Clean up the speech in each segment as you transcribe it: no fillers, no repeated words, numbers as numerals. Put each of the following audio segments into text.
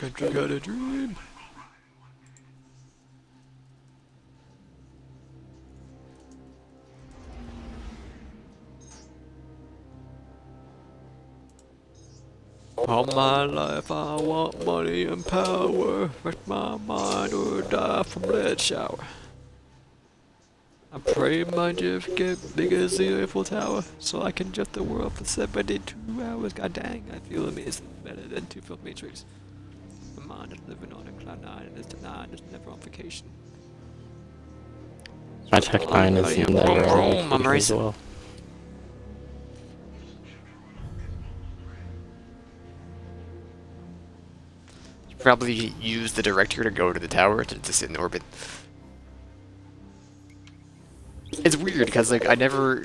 Can't you got a dream? All my life I want money and power. Wreck my mind or die from lead shower. I pray my jet get big as the Eiffel Tower, so I can jet the world for 72 hours. God dang, I feel amazing, better than two film matrix. My mind is living on a cloud nine, and it's denied, it's never on vacation. My tech 9 is in there I'm as racing. well. Probably use the director to go to the tower to sit in orbit. It's weird because like I never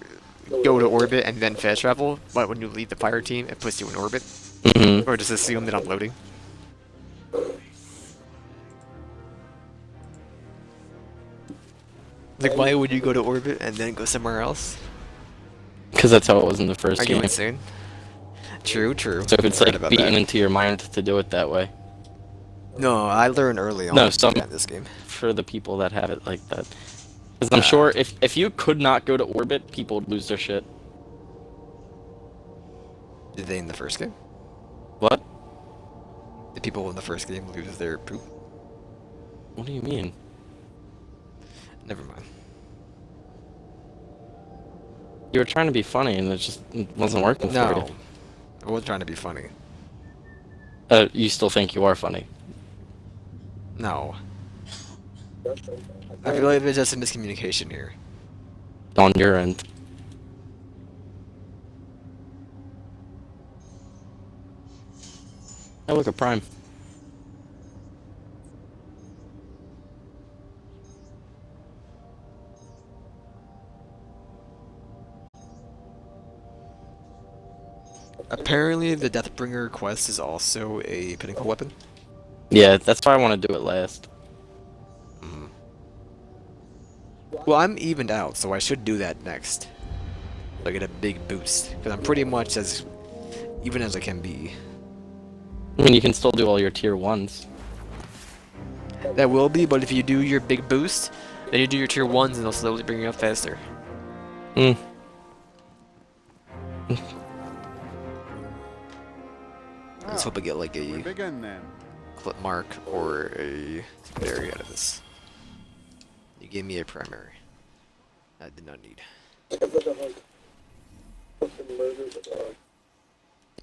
go to orbit and then fast travel, but when you lead the fire team, it puts you in orbit, or just assume that I'm loading. Like, why would you go to orbit and then go somewhere else? Because that's how it was in the first Are game. you insane? True, true. So it's Right like about beaten that. into your mind to do it that way. No, I learned early on No, to some do that in this game. for the people that have it like that. Because I'm sure if you could not go to orbit, people would lose their shit. Did they in the first game? What? Did people in the first game lose their poop? What do you mean? Never mind. You were trying to be funny and it just wasn't working for you. No, I wasn't trying to be funny. You still think you are funny? No. I feel like there's just a miscommunication here. On your end. Oh, look at Prime. Apparently, the Deathbringer quest is also a pinnacle weapon. Yeah, that's why I want to do it last. Well, I'm evened out, so I should do that next. I get a big boost, because I'm pretty much as even as I can be. I mean, you can still do all your tier 1s. That will be, but if you do your big boost, then you do your tier 1s and they'll slowly bring you up faster. Hmm. Let's hope I get like a Begin then. clip mark or a secondary out of this. You gave me a primary. I did not need.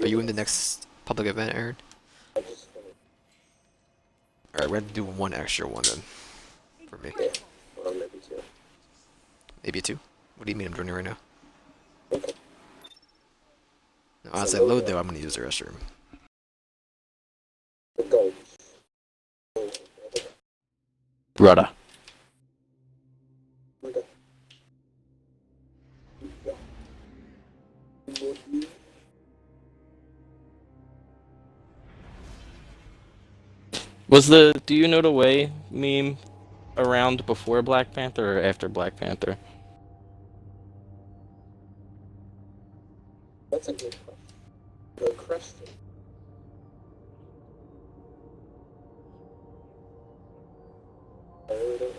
Are you in the next public event, Aaron? Alright, we're gonna do one extra one then. For me. Maybe two? What do you mean I'm joining right now? No, as I load though, I'm gonna use the restroom. Brother. Was the "Do you know the way" meme around before Black Panther or after Black Panther? That's a good question. Good question. I really don't know.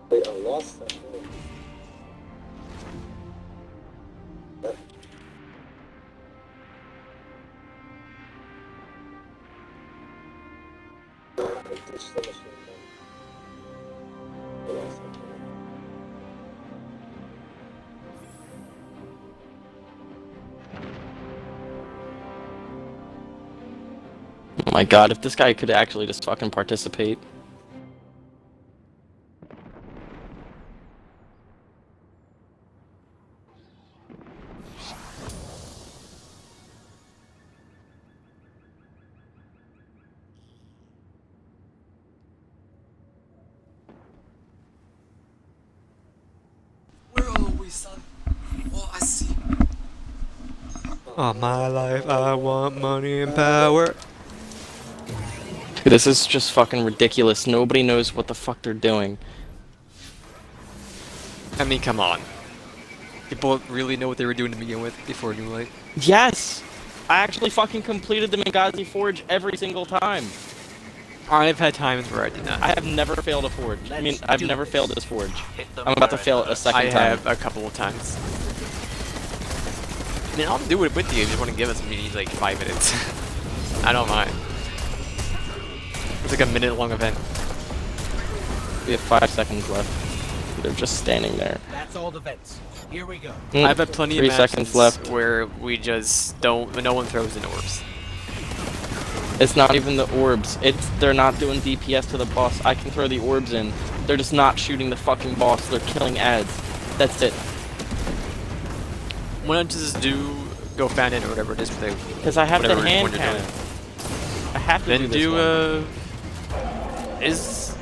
Wait, I lost that. Like, ditch the machine gun. What else? Oh my god, if this guy could actually just fucking participate. Where are we, son? Oh, I see. All my life, I want money and power. Dude, this is just fucking ridiculous. Nobody knows what the fuck they're doing. I mean, come on. People really know what they were doing to begin with before New Light. Yes! I actually fucking completed the Benghazi Forge every single time. I've had times where I did not. I have never failed a forge. I mean, I've never failed this forge. I'm about to fail it a second I time. have a couple of times. I mean, I'll do it with you if you want to give us maybe like 5 minutes. I don't mind. It's like a minute-long event. We have 5 seconds left. They're just standing there. That's all the vents. Here we go. I've had plenty of 3 matches seconds left. where we just don't. No one throws in orbs. It's not even the orbs. They're not doing DPS to the boss. I can throw the orbs in. They're just not shooting the fucking boss. They're killing ads. That's it. Why not just do go fan in or whatever it is for the. Because I have the whatever hand one you're cannon. doing. I have to Then do this do one. is.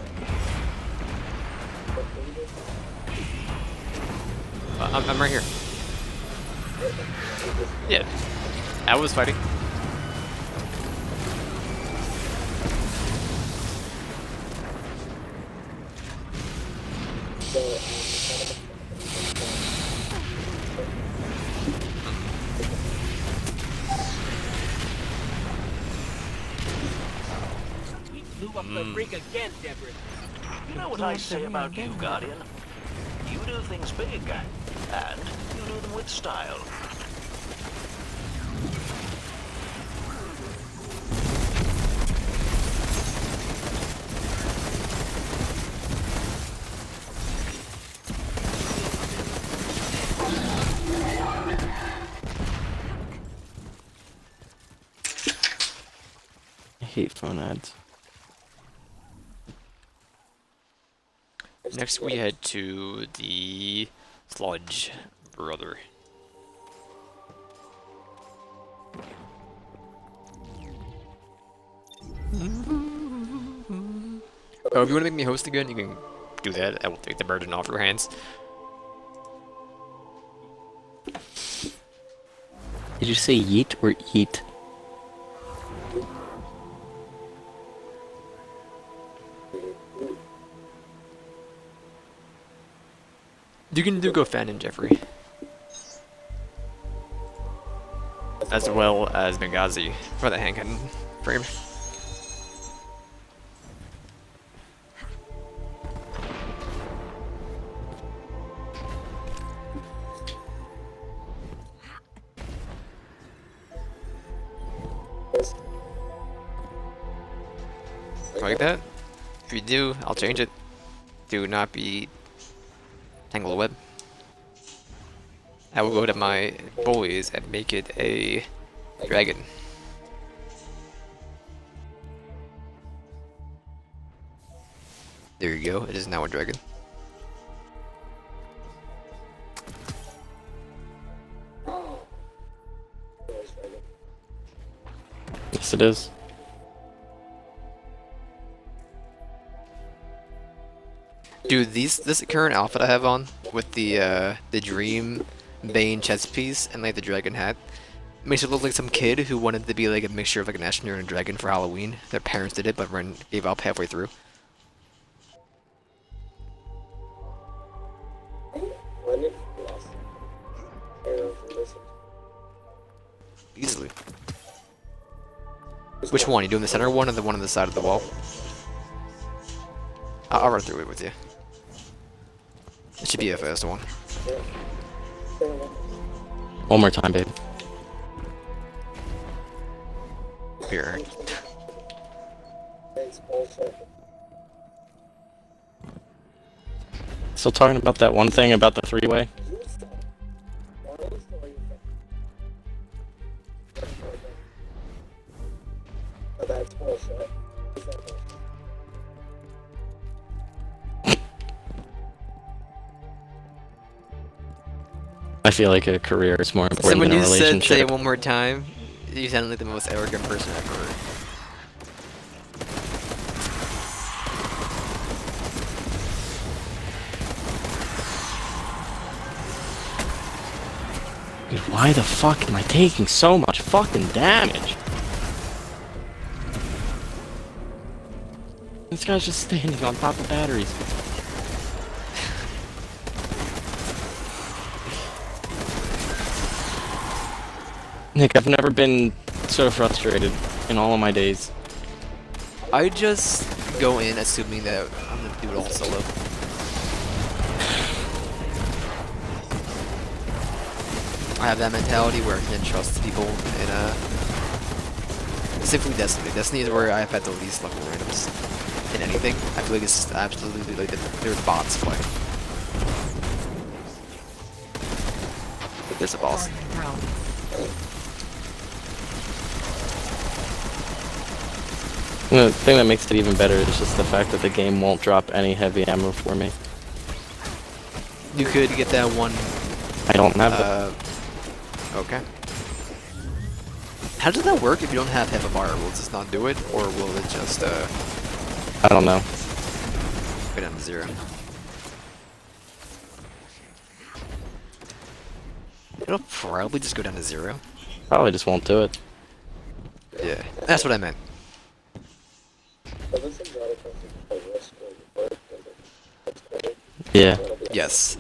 I'm right here. Yeah, I was fighting. We blew up the rig again, Deborah. You know what I say about you, Guardian? You do things big, and you do them with style. I hate phone ads. Next, we head to the Sludge Brother. Oh, if you want to make me host again, you can do that. I will take the burden off your hands. Did you say yeet or eat? You can do go fan in Jeffrey. As well as Benghazi for the hand cannon frame. Like that? If you do, I'll change it. Do not be Tangle Web. I will go to my boys and make it a dragon. There you go, it is now a dragon. Yes, it is. Dude, this current outfit I have on with the Dream Bane chest piece and like the dragon hat makes it look like some kid who wanted to be like a mixture of like an astronaut and a dragon for Halloween. Their parents did it, but gave up halfway through. Easily. Which one? You doing the center one or the one on the side of the wall? I'll run through it with you. It should be a fast one. One more time, babe. Here. Thanks, boss. Still talking about that one thing about the three-way? That's bullshit. I feel like a career is more So important when than a you said say relationship. it one more time, you sounded like the most arrogant person ever. Dude, why the fuck am I taking so much fucking damage? This guy's just standing on top of batteries. Nick, I've never been so frustrated in all of my days. I just go in assuming that I'm gonna do it all solo. I have that mentality where I can trust people in specifically Destiny. Destiny is where I've had the least luck with randoms in anything. I feel like it's absolutely like there's bots playing. But there's a boss. The thing that makes it even better is just the fact that the game won't drop any heavy ammo for me. You could get that one. I don't have it. Okay. How does that work if you don't have HEPA bar? Will it just not do it, or will it just I don't know. go down to 0? It'll probably just go down to 0. Probably just won't do it. Yeah, that's what I meant. Yeah. Yes.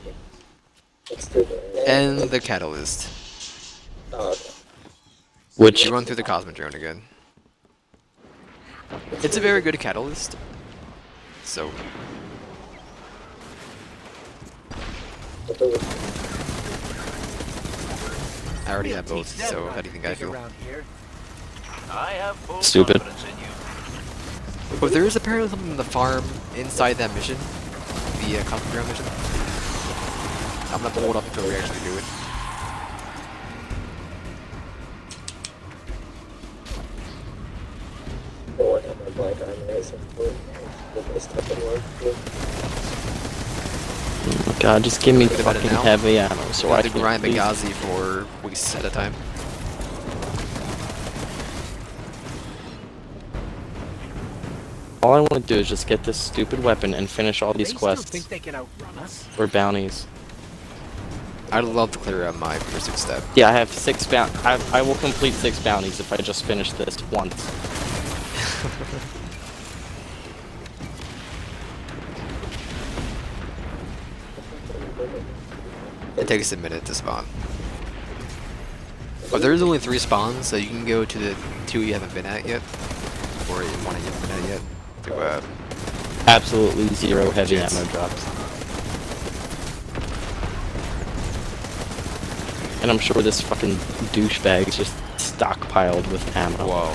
And the catalyst. Which You run through the Cosmodrome again. It's a very good catalyst. So. I already have both, so how do you think I feel? Around here. I have full Stupid. confidence in you. But there is apparently something in the farm inside that mission. The Cosmodrome mission. I'm gonna pull it up until we actually do it. oh my god, just give me Think about it fucking now. heavy ammo so I I have to can grind please- Benghazi for weeks at a time. All I want to do is just get this stupid weapon and finish all these They still quests think they can outrun us? or bounties. I'd love to clear out my pursuit step. Yeah, I have 6 I will complete 6 bounties if I just finish this once. It takes a minute to spawn. But there's only 3 spawns, so you can go to the 2 you haven't been at yet, or 1 you haven't been at yet. To Absolutely 0 heavy Yes. ammo drops. And I'm sure this fucking douchebag is just stockpiled with ammo. whoa.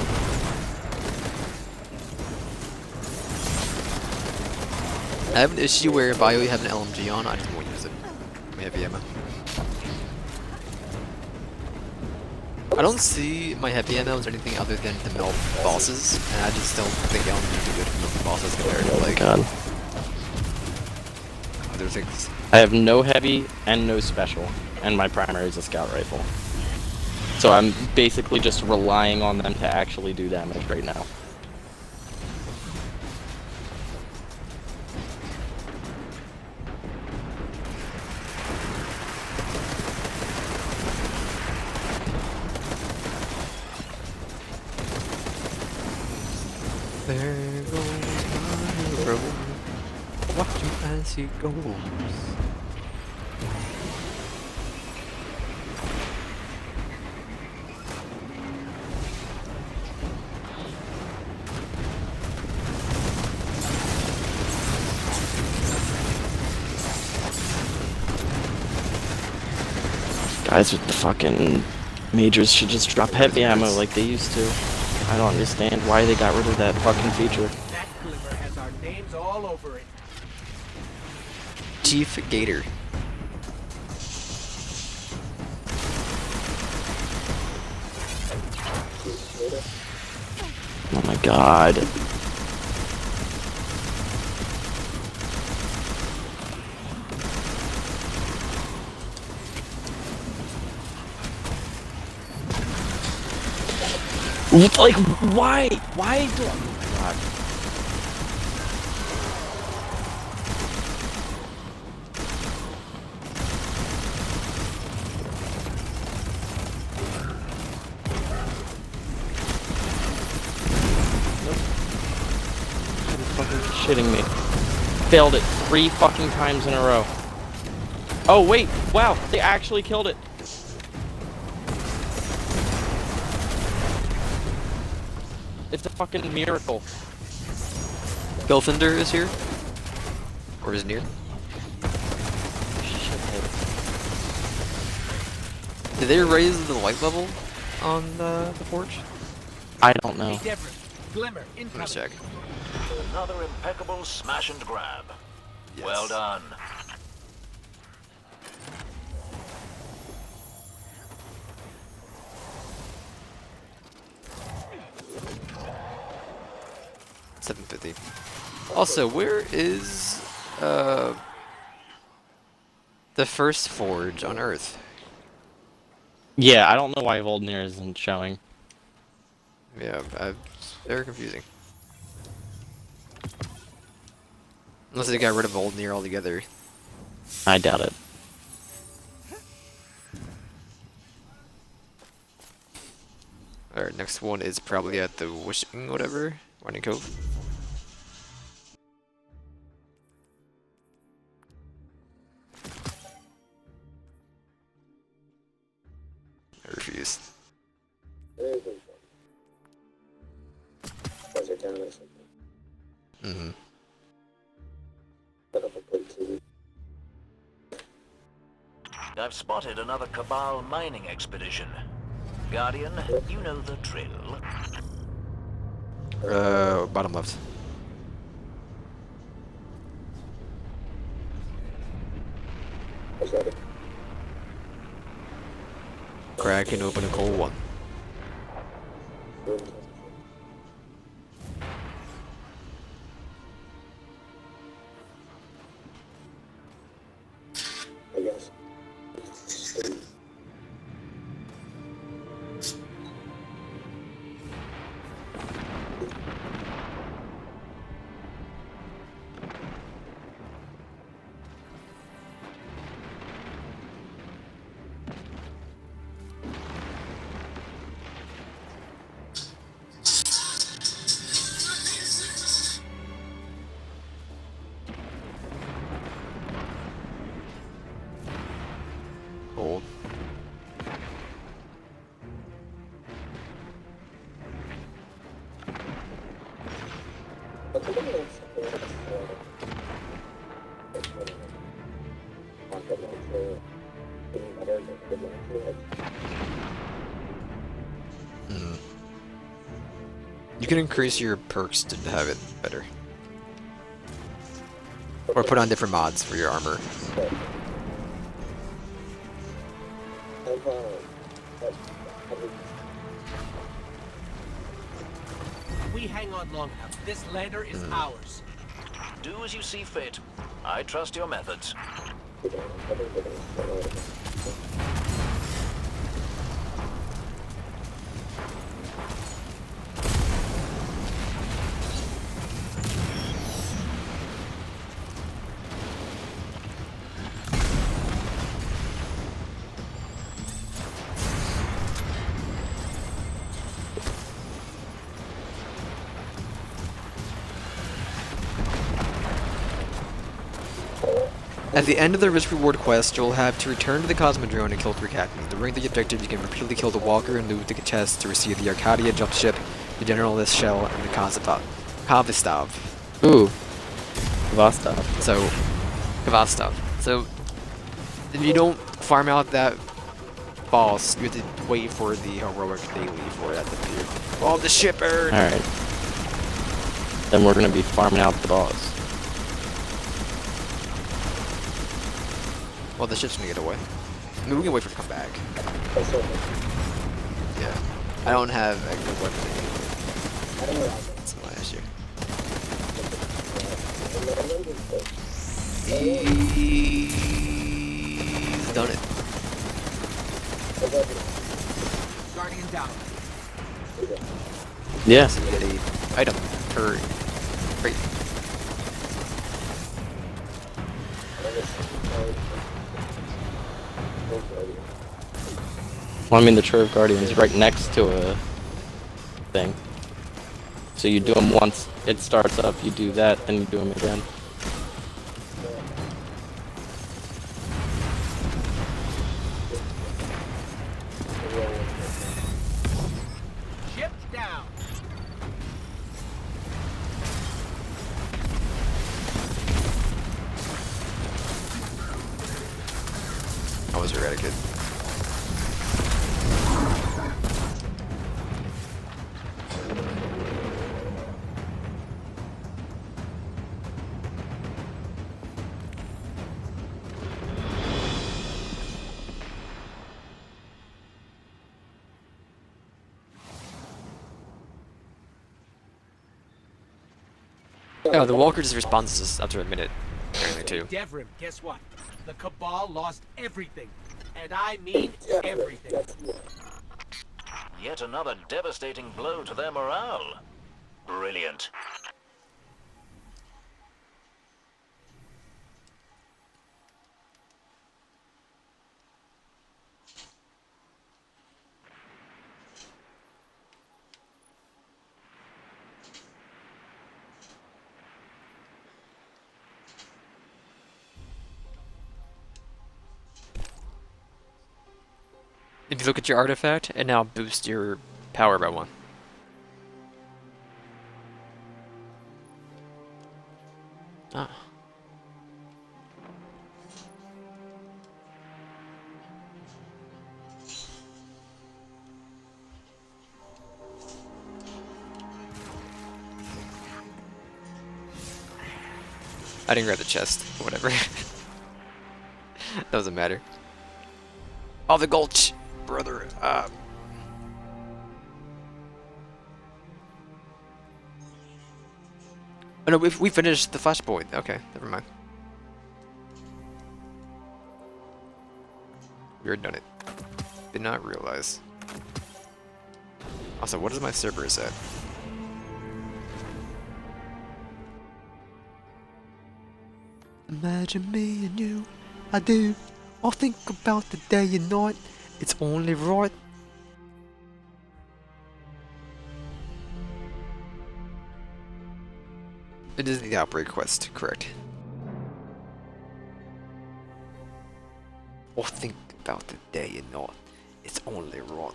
I have an issue where if I only have an LMG on, I just won't use it. My heavy ammo. I don't see my heavy ammo as anything other than to melt bosses, and I just don't think LMGs are good for melting bosses compared to Oh my like god. other things. I have no heavy and no special, and my primary is a scout rifle. So I'm basically just relying on them to actually do damage right now. There goes my road, watching as he goes. Guys with the fucking majors should just drop heavy ammo like they used to. I don't understand why they got rid of that fucking feature. That glimmer our names all over it. Chief Gator. Oh my god. Like, why? Why do I... Oh my god. You're fucking shitting me. Failed it 3 fucking times in a row. Oh wait, wow, they actually killed it. It's a fucking miracle. Gilthinder is here. Or is near. Shithead. Did they raise the light level on the forge? I don't know. Hey, Deborah. Glimmer, Let me incoming. check. Another impeccable smash and grab. Yes. Well done. $750. Also, where is the first forge on Earth? Yeah, I don't know why Voldnir isn't showing. Yeah, very confusing. Unless they got rid of Voldnir altogether. I doubt it. Alright, next one is probably at the Wishing whatever. Running Cove. I refuse. Mm-hmm. I've spotted another Cabal mining expedition. Guardian, you know the drill. Bottom left. Crack and open a cold one. Cold. You can increase your perks to have it better. Or put on different mods for your armor. We hang on long enough. This lander is ours. Do as you see fit. I trust your methods. At the end of the risk reward quest, you'll have to return to the Cosmodrome and kill 3 captains. During the objective, you can repeatedly kill the Walker and loot the chest to receive the Arcadia jump ship, the Generalist shell, and the Kavistov. Ooh. Vostok. So, Kavastov. So, if you don't farm out that boss, you have to wait for the heroic daily for that to appear. Oh, the shipper! Alright. then we're gonna be farming out the boss. Well, the ship's gonna get away. I mean, we can wait for it to come back. Yeah. I don't have a good weapon anymore. That's my issue. He's done it. Guardian down. Yeah. So you get a item per crate. Well, I mean, the Trove Guardian's right next to a thing. So you do them once, it starts up, you do that, then you do them again. Ship down. I was eradicated. Yeah, the Walker just responds to us after a minute, apparently too. Devrim, guess what? The Cabal lost everything. And I mean everything. Yet another devastating blow to their morale. Brilliant. If you look at your artifact, it now boosts your power by 1. Ah. I didn't grab the chest. Whatever. Doesn't matter. Oh, the gulch, brother. Oh no, we finished the flashpoint. Okay, never mind. We already done it. Did not realize. Also, what is my Cerberus at? Imagine me and you, I do. I'll think about the day and night. It's only right. It is the outbreak quest, correct? I'll think about the day and night. It's only right.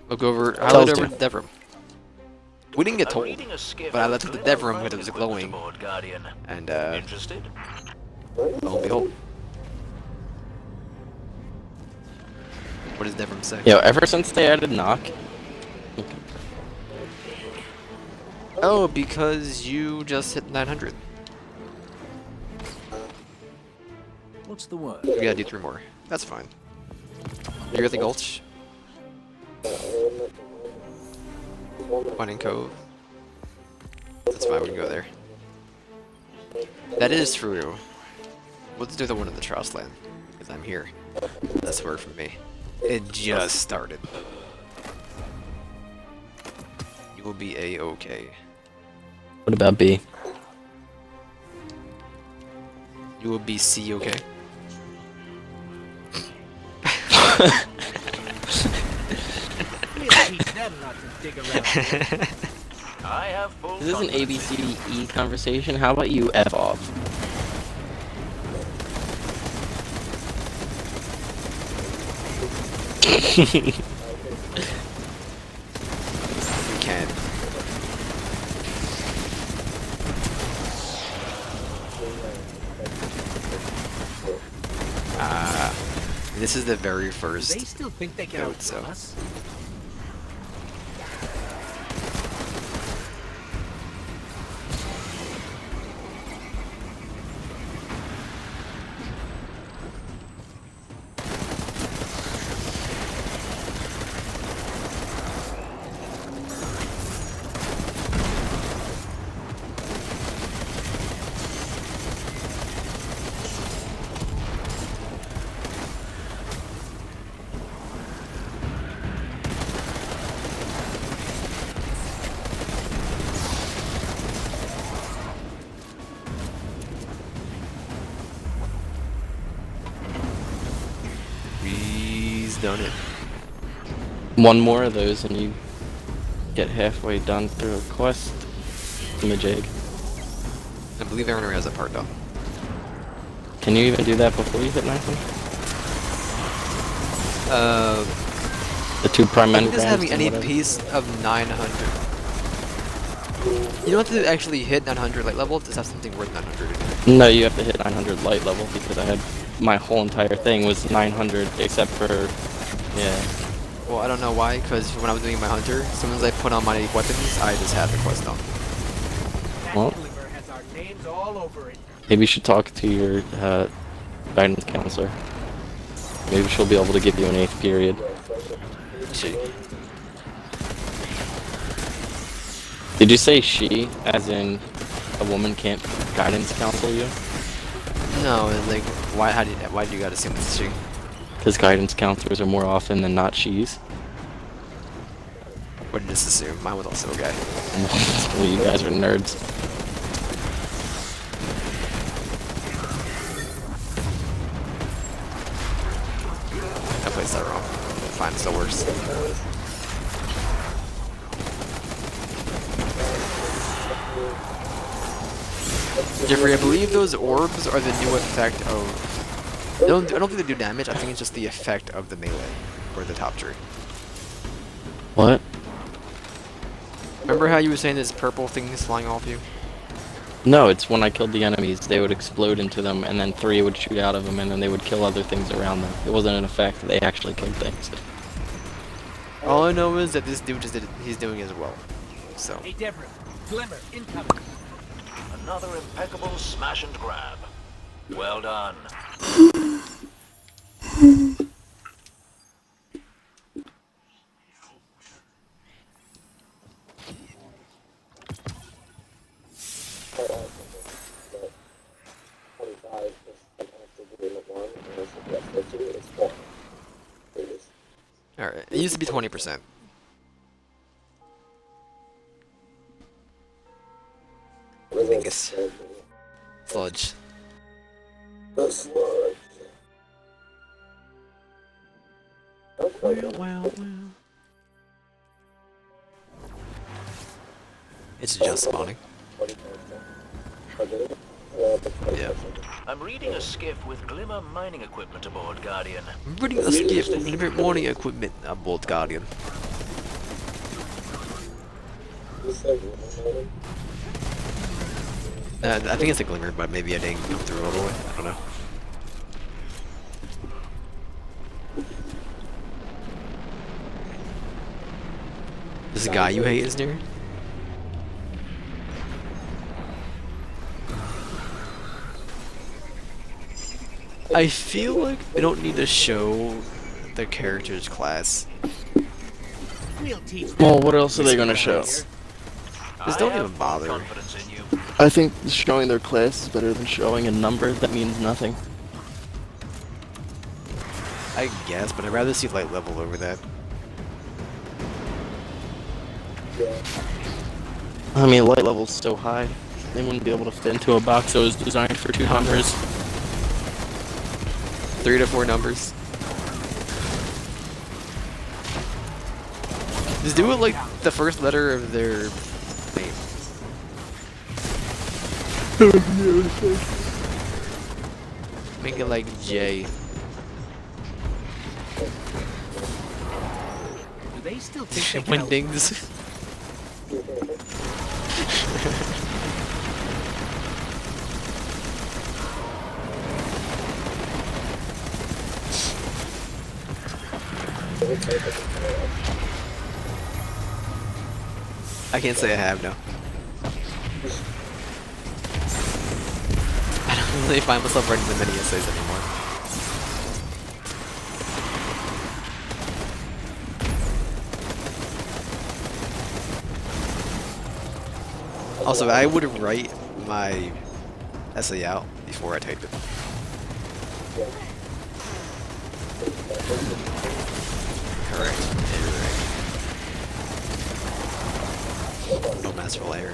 Look over, highlight over the Devrim. We didn't get told, but I left the Devrim when it was glowing. And Interested? lo and behold. What does Devrim say? Yo, ever since they added knock, Oh, because you just hit 900. What's the word? We gotta do 3 more. That's fine. You're at the Gulch. Finding Cove. That's fine, we can go there. That is true. Let's do the one in the Trust Land, because I'm here. That's work for me. It just started. You will be A-okay. what about B? You will be C-okay. Really teach them not to dig around. I have full This is an confidence. ABCDE conversation. How about you F off? We can. This is the very They first. still think they can Note, outrun so. us. done it. One more of those and you get halfway done through a quest. Majig. I believe Aaron already has that part though. Can you even do that before you hit 900? The 2 prime I think this engrams having and any whatever. piece of 900. You don't have to actually hit 900 light level, just have something worth 900. No, you have to hit 900 light level because I had my whole entire thing was 900 except for, yeah. Well, I don't know why, because when I was doing my hunter, as soon as I put on my weapons, I just had the quest done. That Well. glimmer has our names all over it. Maybe you should talk to your guidance counselor. Maybe she'll be able to give you an 8th period. She. Did you say she, as in a woman can't guidance counsel you? No, like, why do you gotta assume it's she? Because guidance counselors are more often than not she's. What did you just assume? Mine was also a guy. Well, you guys are nerds. I placed that wrong. Fine, it still works. Jeffrey, I believe those orbs are the new effect of... I don't think they do damage, I think it's just the effect of the melee, or the top tree. What? Remember how you were saying this purple thing is flying off you? No, it's when I killed the enemies, they would explode into them, and then 3 would shoot out of them, and then they would kill other things around them. It wasn't an effect, they actually killed things. All I know is that this dude just did it, he's doing it as well. So, Hey, Deborah. Glimmer, incoming. Another impeccable smash and grab. Well done. alright, it used to be 20%. Dingus. Sludge. Well. It's just spawning. Yeah. I'm reading a skiff with Glimmer mining equipment aboard, Guardian. I'm reading a skiff with limited morning equipment aboard Guardian. I think it's a glimmer, but maybe I didn't come through all the way. I don't know. This guy you hate is near? I feel like they don't need to show the character's class. We'll teach them. Well, what else are they gonna show? Just I don't have even bother. confidence in you. I think showing their class is better than showing a number that means nothing. I guess, but I'd rather see light level over that. I mean, light level's so high, they wouldn't be able to fit into a box that was designed for 2 numbers. 3 to 4 numbers. Just do it like the first letter of their name. Make it like J. Do they still think they can Windings. I can't say I have, no. I don't really find myself writing the mini essays anymore. Also, I would write my essay out before I type it. Correct. Yeah, you're right. No masterful error.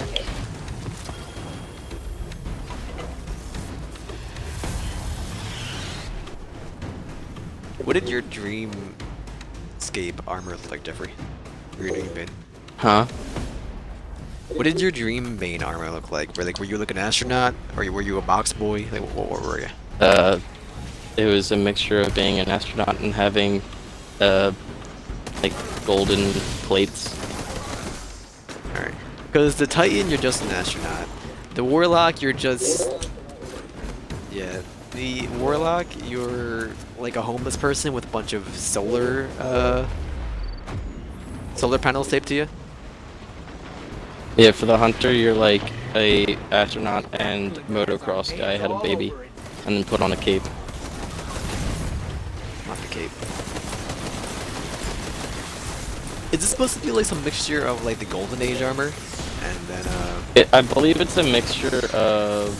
What did your dream escape armor look like, Jeffrey? Or your dream bane? Huh? What did your dream bane armor look like? Were you like an astronaut, or were you a box boy? Like, what were you? It was a mixture of being an astronaut and having, like, golden plates. Alright. Because the Titan, you're just an astronaut. The Warlock, you're just... Yeah. The Warlock, you're like a homeless person with a bunch of solar panels taped to you. Yeah, for the hunter, you're like a astronaut and motocross guy had a baby, and then put on a cape. Not the cape. Is this supposed to be like some mixture of like the Golden Age armor? And then I believe it's a mixture of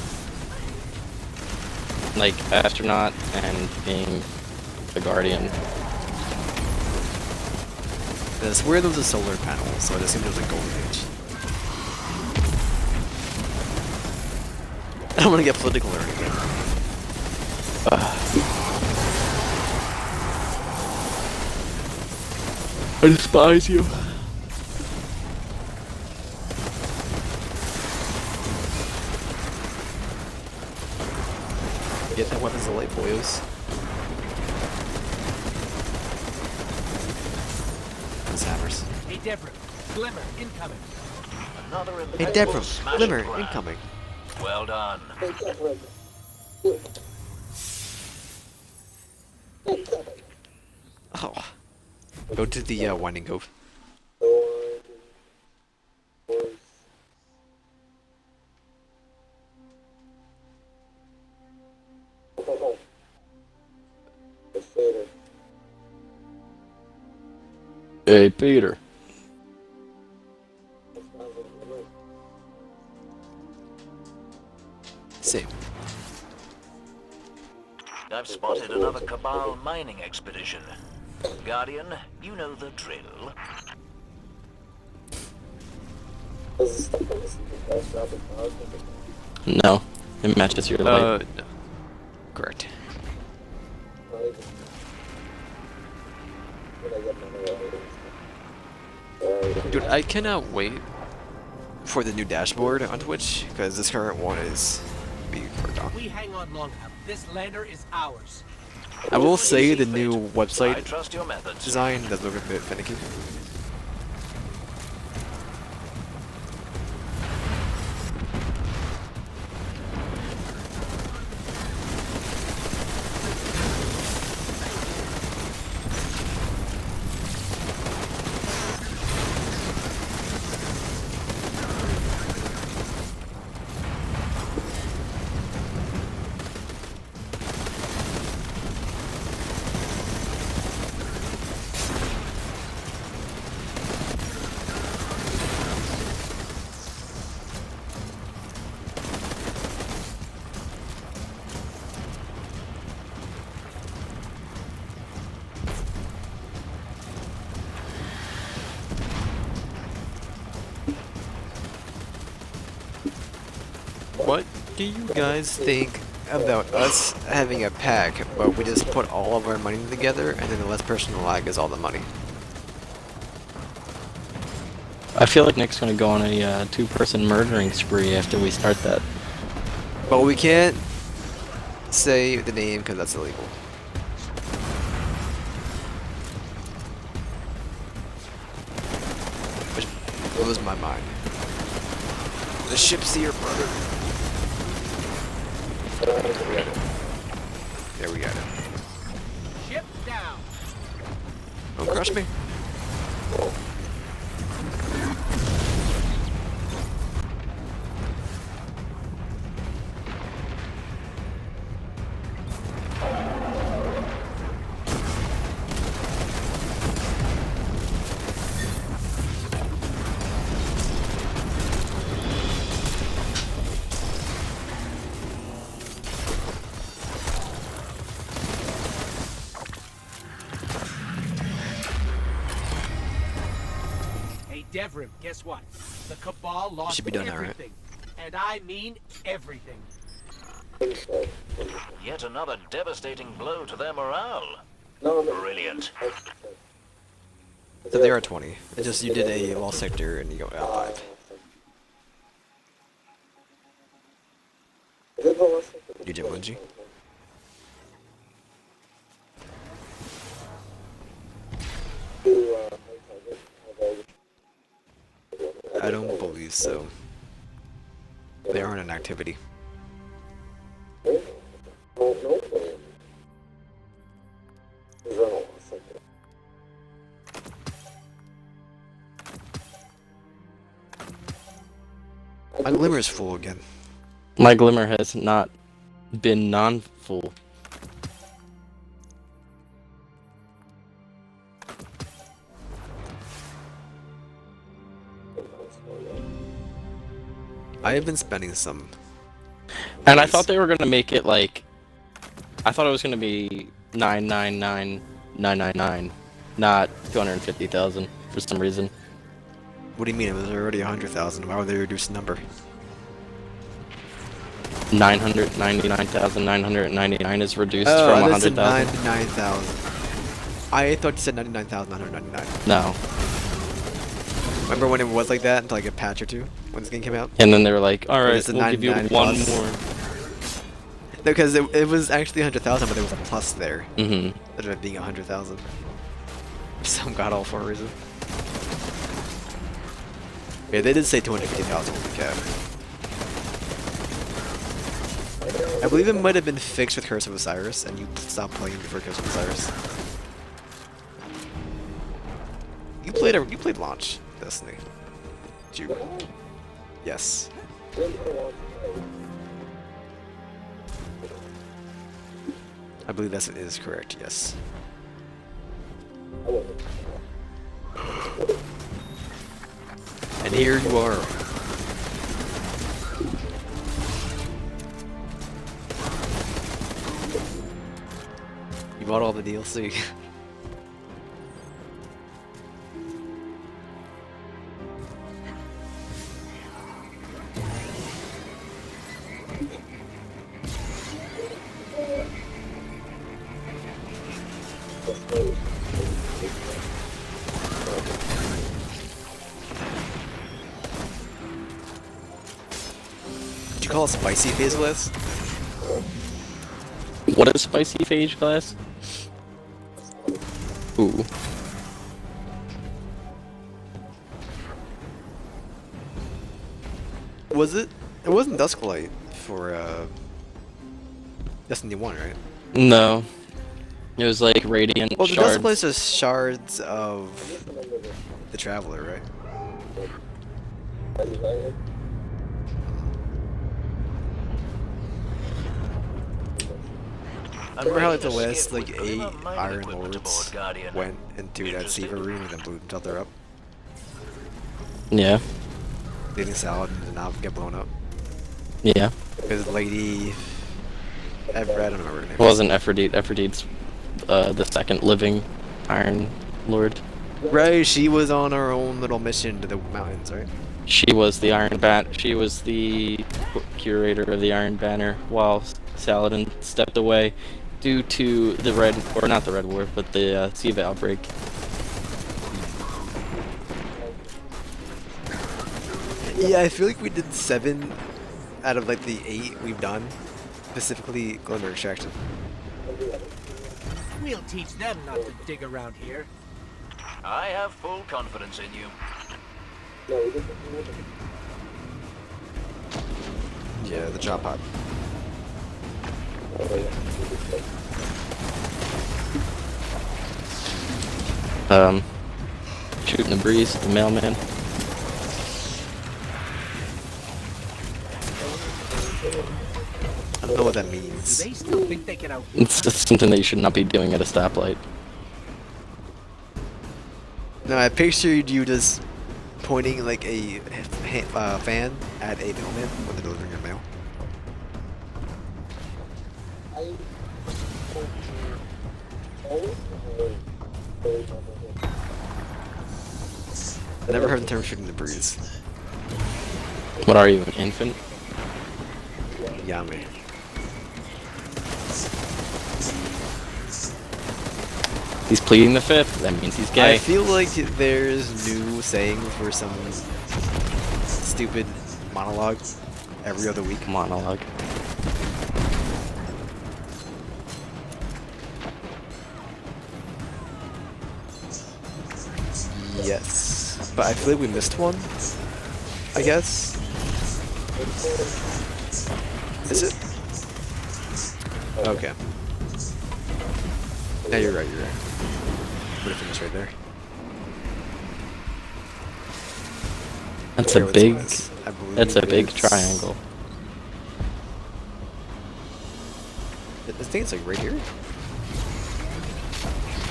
like astronaut and being the guardian. I swear there was a solar panel, so I assumed it was a Golden Age. I don't want to get political or anything. I despise you. Get that weapons of light, boyos. Those hammers. Hey, Deborah. Glimmer, incoming. Another Hey, impeccable Deborah, smashing Glimmer, grab. incoming. Well done. Hey, Catherine. Hey, Catherine. Oh. Go to the Winding Cove. Hey, Peter. Same. I've spotted another Cabal mining expedition. Guardian, you know the drill. No, it matches your light. No. Correct. Dude, I cannot wait for the new dashboard on Twitch, because this current one is being worked on. We hang on long enough. This lander is ours. I will say the Easy new fit. website I trust your methods. design does look a bit finicky. What do you guys think about us having a pack, but we just put all of our money together, and then the last person alive gets all the money? I feel like Nick's gonna go on a two-person murdering spree after we start that. But we can't say the name because that's illegal. Which blows my mind. The ship's here, brother. There we got it. Ship down. Don't crush me. Devrim, guess what? The Cabal lost Should be done now, right? everything. And I mean everything. Yet another devastating blow to their morale. No. Brilliant. So they are 20. It's just you did a wall sector and you go out 5. You did Munji? I don't believe so. They aren't an activity. My glimmer is full again. My glimmer has not been non-full. I have been spending some. And I thought they were gonna make it like, I thought it was gonna be 999,999, not 250,000 for some reason. What do you mean? It was already 100,000. Why would they reduce the number? 999,999 is reduced from 100,000. 99,000. I thought you said 99,999. No. Remember when it was like that until like a patch or two when this game came out? And then they were like, alright, It's a we'll give you 99 one plus. more. No, because it was actually 100,000, but there was a plus there. Mm-hmm. Instead of it being 100,000. Some god awful reason. Yeah, they did say 250,000 was the cap. I believe it might have been fixed with Curse of Osiris, and you stopped playing before Curse of Osiris. You played launch Destiny. Did you? Yes. I believe that is correct. Yes. And here you are. You bought all the DLC. Did you call it spicy phase glass? What is spicy phage glass? Ooh. Was it? It wasn't Dusklight for Destiny 1, right? No. It was like radiant Well, the shards. Dusklight's just shards of the Traveler, right? Remember how like the last like 8 Iron Lords went into that Siva room and then blew each other up? Yeah. Leaving Saladin to not get blown up? Yeah. Because Lady... I don't remember her name. It wasn't Ephrodite. Ephrodite's the second living Iron Lord. Right, she was on her own little mission to the mountains, right? She was the Iron Bat. She was the curator of the Iron Banner while Saladin stepped away due to the Red, or not the Red War, but the Siva outbreak. Yeah, I feel like we did 7 out of like the 8 we've done, specifically Glimmer Extraction. We'll teach them not to dig around here. I have full confidence in you. Yeah, the drop pod. Shooting the breeze, the mailman. I don't know what that Do means. they still think they can out? It's just something that you should not be doing at a stoplight. No, I pictured you just pointing like a fan at a mailman when they're delivering your mail. I never heard the term shooting the breeze. What are you, an infant? Yummy. He's pleading the fifth. That means he's gay. I feel like there's new sayings for some stupid monologue every other week. Monologue. Yes, but I feel like we missed one. I guess. Is it? Okay. Yeah, you're right. You're right. Would have finished right there. That's Okay, a what's big. this? I believe That's a big it's- triangle. I think it's like right here.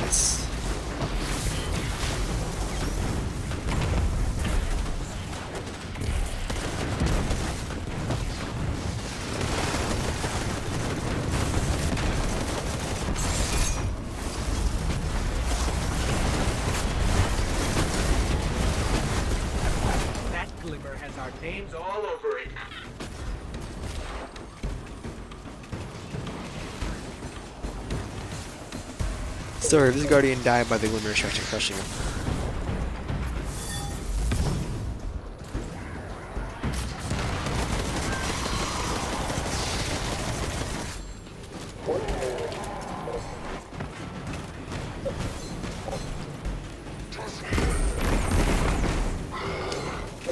Yes. That glimmer has our names all over it. Sorry, this guardian died by the glimmer extraction crushing him.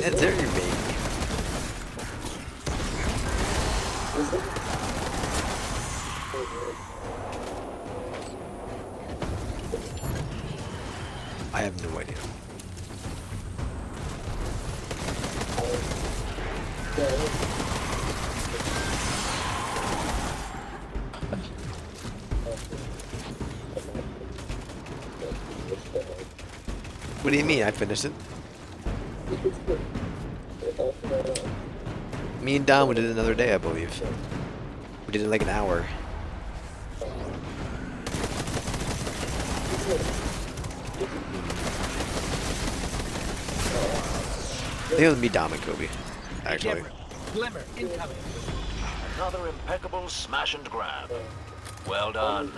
And there you baby. I have no idea. What do you mean? I finished it. Me and Don, we did it another day, I believe. We did it like an hour. I think it was me, Dom, and Kobe, actually. Glimmer incoming. Another impeccable smash and grab. Well done.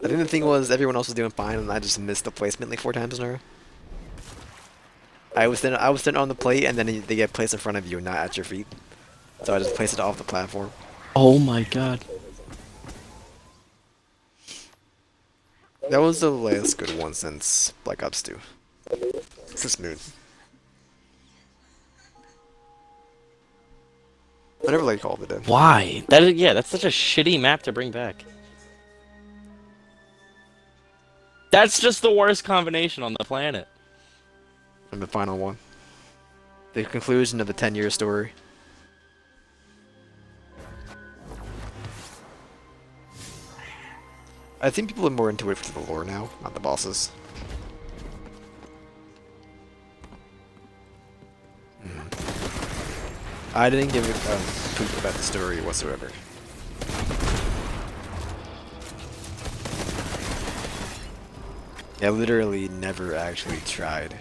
I think the thing was everyone else was doing fine, and I just missed the placement like 4 times in a row. I was sitting on the plate, and then they get placed in front of you, not at your feet. So I just placed it off the platform. Oh my god. That was the last good one since Black Ops 2. It's smooth. Whatever they called it. Why? That is, yeah, that's such a shitty map to bring back. That's just the worst combination on the planet. And the final one. The conclusion of the 10-year story. I think people are more into it for the lore now, not the bosses. I didn't give a poop about the story whatsoever. I literally never actually tried.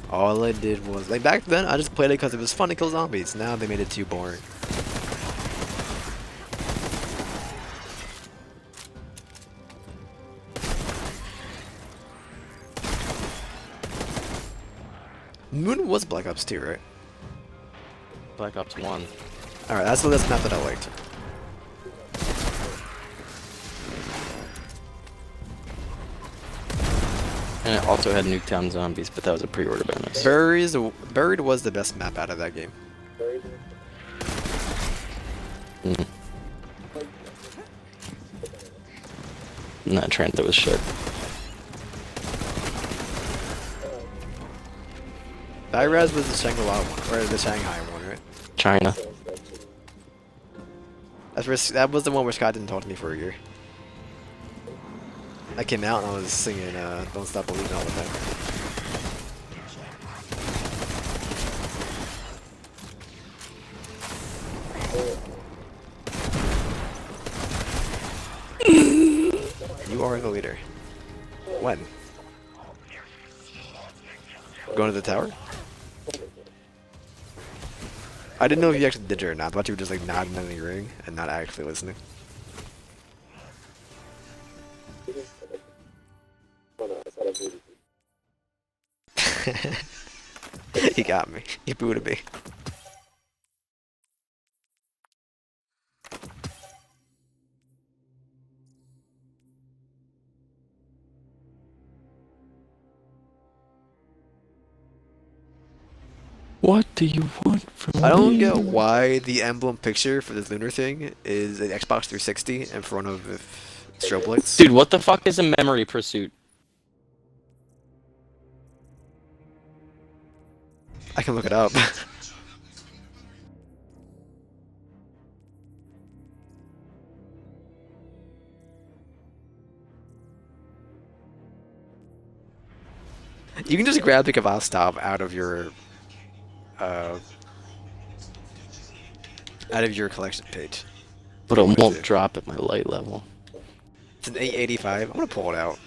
All I did was, like back then, I just played it because it was fun to kill zombies. Now they made it too boring. Moon was Black Ops 2, right? Black Ops 1. Alright, that's the last map that I liked. And it also had Nuketown Zombies, but that was a pre-order bonus. Buried was the best map out of that game. Mm. And that transit was shit. Iraz was the Shangri-La one, or the Shanghai one, right? China. That was the one where Scott didn't talk to me for a year. I came out and I was singing Don't Stop Believing all the time. following the leader. When? Going to the tower? I didn't know if you actually did it or not. I thought you were just like nodding in the ring and not actually listening. He got me. He booted me. What do you want from I don't me? get why the emblem picture for this lunar thing is an Xbox 360 in front of the strobe lights. Dude, what the fuck is a memory pursuit? I can look it up. You can just grab the Kavastov uh, out of your collection page. But it What is won't it? drop at my light level. It's an 885. I'm gonna pull it out.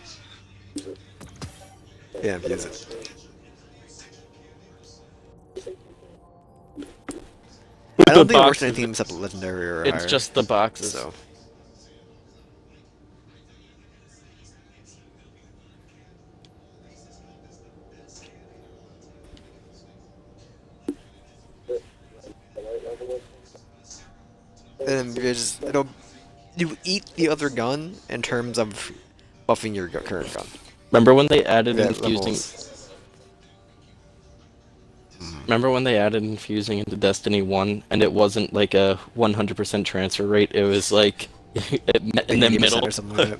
Yeah, use it. I don't think it works in anything except legendary or It's higher. just the boxes. So. And you eat the other gun in terms of buffing your current gun. Remember when they added That infusing? levels. Remember when they added infusing into Destiny 1 and it wasn't like a 100% transfer rate? It was like in the 80% middle. or something like that.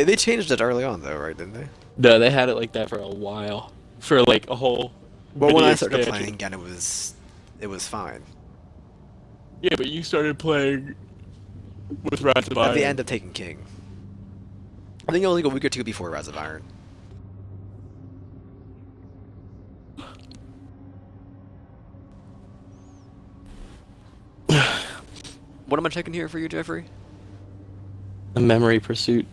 They changed it early on though, right? Didn't they? No, they had it like that for a while. For like a whole. Well, when mini I started expansion. playing again, it was fine. Yeah, but you started playing with Rise of At the Iron. end of Taken King. I think it was like a week or two before Rise of Iron. What am I checking here for you, Jeffrey? A memory pursuit.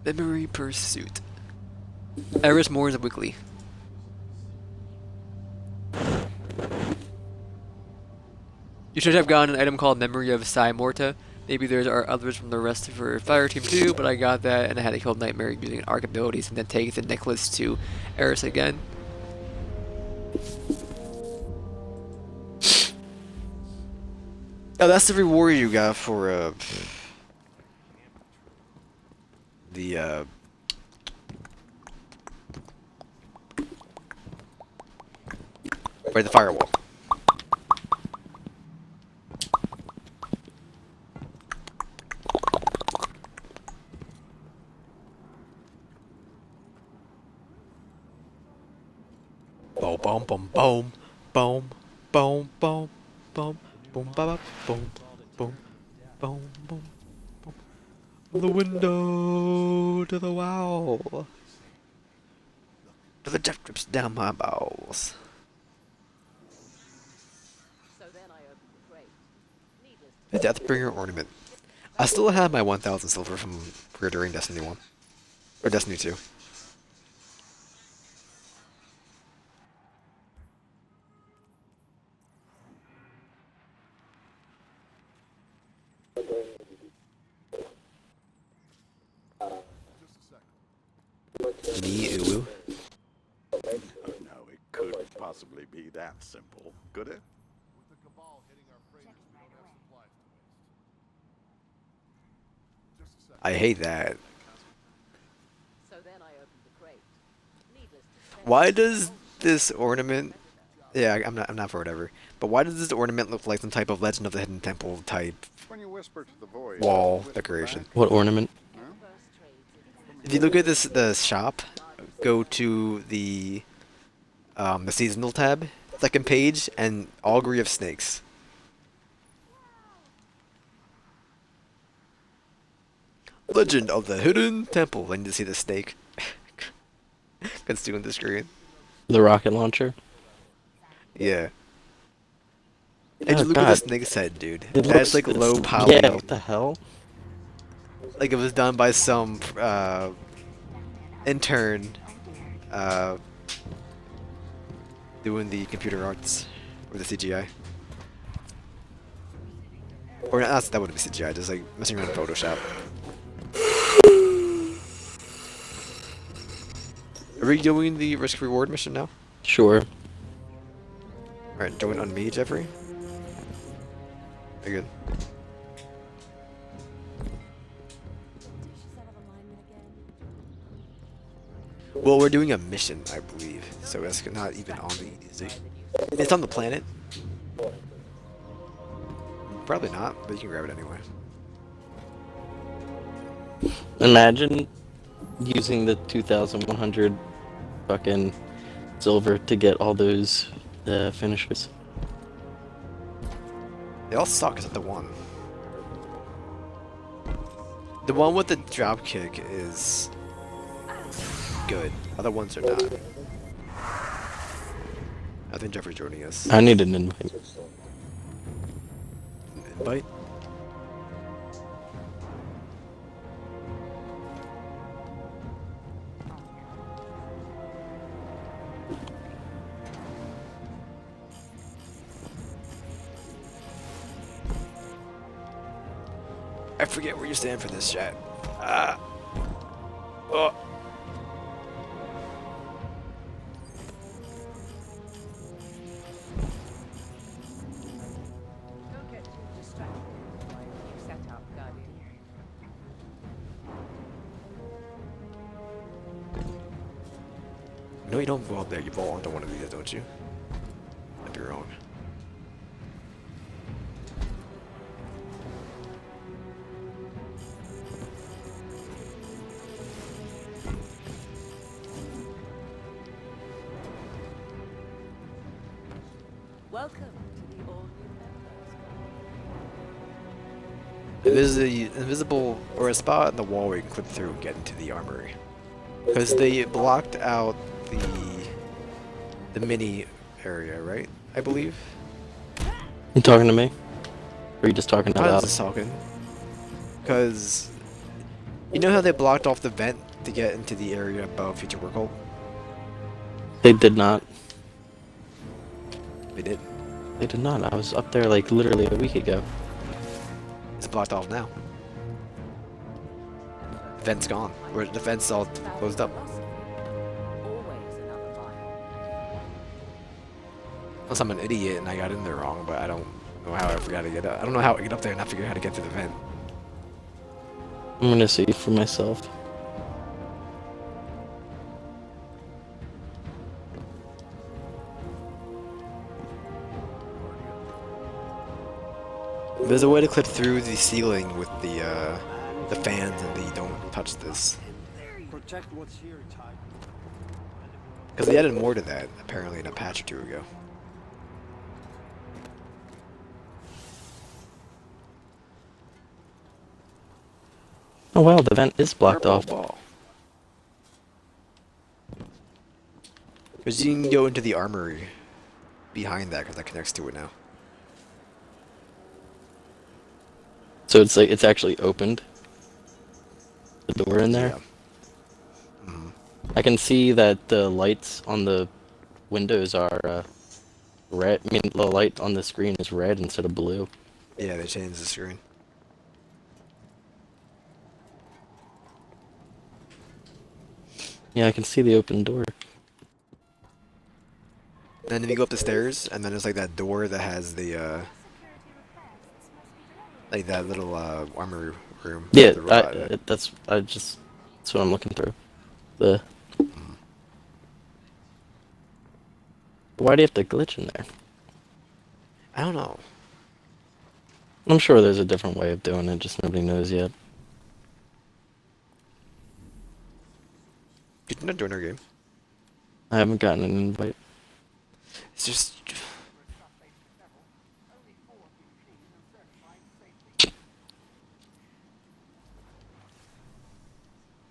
Memory Pursuit. Eris Moore's Weekly. You should have gotten an item called Memory of Sai Morta. Maybe there are others from the rest of her fire team too, but I got that and I had to kill Nightmare using arc abilities and then take the necklace to Eris again. Oh, that's the reward you got for the right, the firewall. Boom, boom, boom, boom, boom, boom, boom, boom, ba ba, boom, boom, boom, boom, boom. The window to the wow. To the death drips down my balls. The Deathbringer ornament. I still have my 1,000 silver from during Destiny 1 or Destiny 2. Me, Ulu. No, it could possibly be that simple, could it? I hate that. Why does this ornament? Yeah, I'm not for whatever. But why does this ornament look like some type of Legend of the Hidden Temple type When you whisper to the void, wall whisper decoration? back. What ornament? If you look at the shop, go to the seasonal tab, second page, and augury of snakes. Legend of the Hidden Temple. I need to see the snake. Concealing the screen. The rocket launcher? Yeah. And Oh just look at the god, snake's head, dude. it That's looks like low yeah. poly. What the hell? Like it was done by some intern uh, doing the computer arts or the CGI. Or not, that wouldn't be CGI, just like messing around in Photoshop. Are we doing the risk reward mission now? Sure. Alright, join on me, Jeffrey. Very good. Well, we're doing a mission, I believe, so that's not even on the easy. It's on the planet. Probably not, but you can grab it anyway. Imagine using the 2,100 fucking silver to get all those finishers. They all suck except the one. The one with the drop kick is good. Other ones are not. I think Jeffrey's joining us. I need an invite. Invite? I forget where you stand for this, chat. Oh. Don't get too distracted by your setup, Guardian. No, you don't vault there. You vault onto one of these, don't you? I'd be wrong. Welcome to the all-new metaverse. There's a invisible or a spot in the wall where you can clip through and get into the armory. Because they blocked out the mini area, right? I believe. You talking to me? Or are you just talking out I was loud? just talking. Because you know how they blocked off the vent to get into the area above Future Workhold? They did not. They did. They did not. I was up there like literally a week ago. It's blocked off now. The vent's gone. Or the vent's all closed up. Always another mile. Unless I'm an idiot and I got in there wrong, but I don't know how I forgot to get up. I don't know how I get up there and not figure out how to get to the vent. I'm gonna see for myself. There's a way to clip through the ceiling with the fans and the don't touch this. Protect what's here, Ty. Because they added more to that, apparently, in a patch or two ago. Oh wow, the vent is blocked off. Because you can go into the armory behind that, because that connects to it now. So it's like it's actually opened. The door in there. Yeah. Mhm. I can see that the lights on the windows are red. I mean, the light on the screen is red instead of blue. Yeah, they changed the screen. Yeah, I can see the open door. Then if you go up the stairs, and then there's like that door that has the like that little armory room. Yeah, with the robot in it. that's that's what I'm looking through. The why do you have to glitch in there? I don't know. I'm sure there's a different way of doing it, just nobody knows yet. Did you not join our game? I haven't gotten an invite. It's just.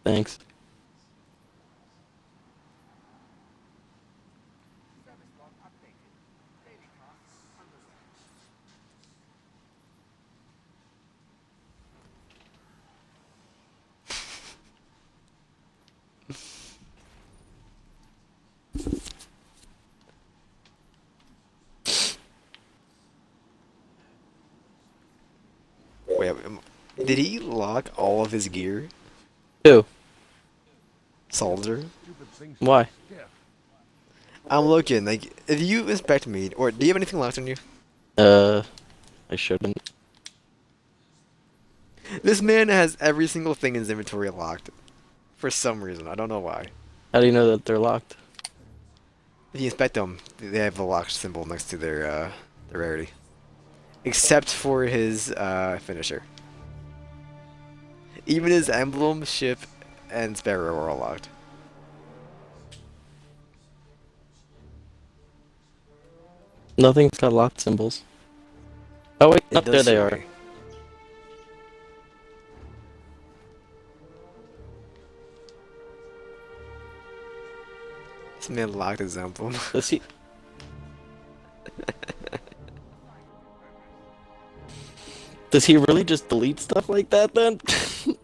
Thanks. Wait, did he lock all of his gear? Who? Soldier? Why? I'm looking, like, if you inspect me, or do you have anything locked on you? I shouldn't. This man has every single thing in his inventory locked. For some reason, I don't know why. How do you know that they're locked? If you inspect them, they have a lock symbol next to their rarity. Except for his, finisher. Even his emblem, ship, and sparrow are all locked. Nothing's got locked symbols. Oh wait, It no, does there they show are. me. This man locked his emblem. Does he? Does he really just delete stuff like that then?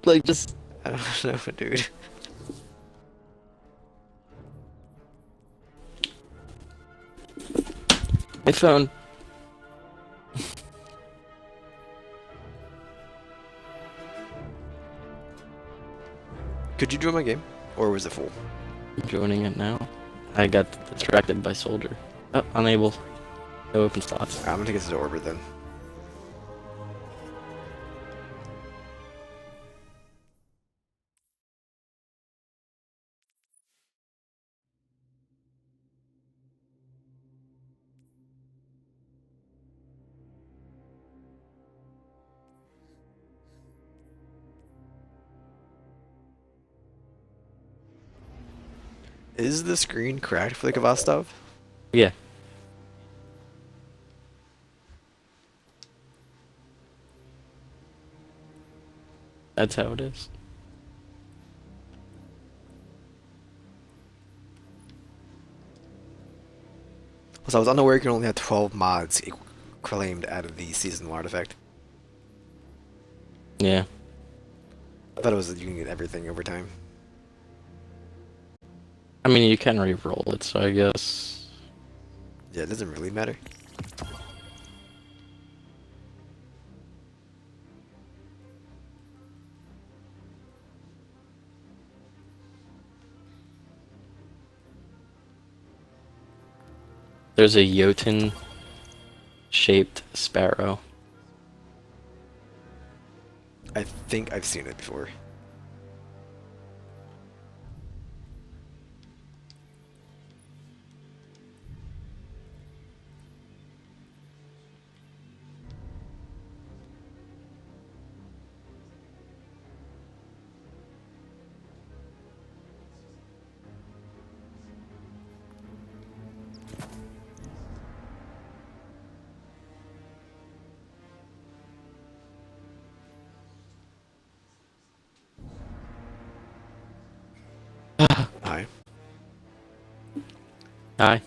Like just I don't know, dude. my phone. Could you join my game? Or was it full? I'm joining it now. I got distracted by soldier. Oh, unable. No open slots. I'm gonna get to the orbit then. Is the screen cracked for the Kvastov? Yeah. That's how it is. So I was unaware you can only have 12 mods claimed out of the seasonal artifact. Yeah. I thought it was you can get everything over time. I mean, you can re-roll it, so I guess. Yeah, it doesn't really matter. There's a Jotun-shaped sparrow. I think I've seen it before. Hi. Hi.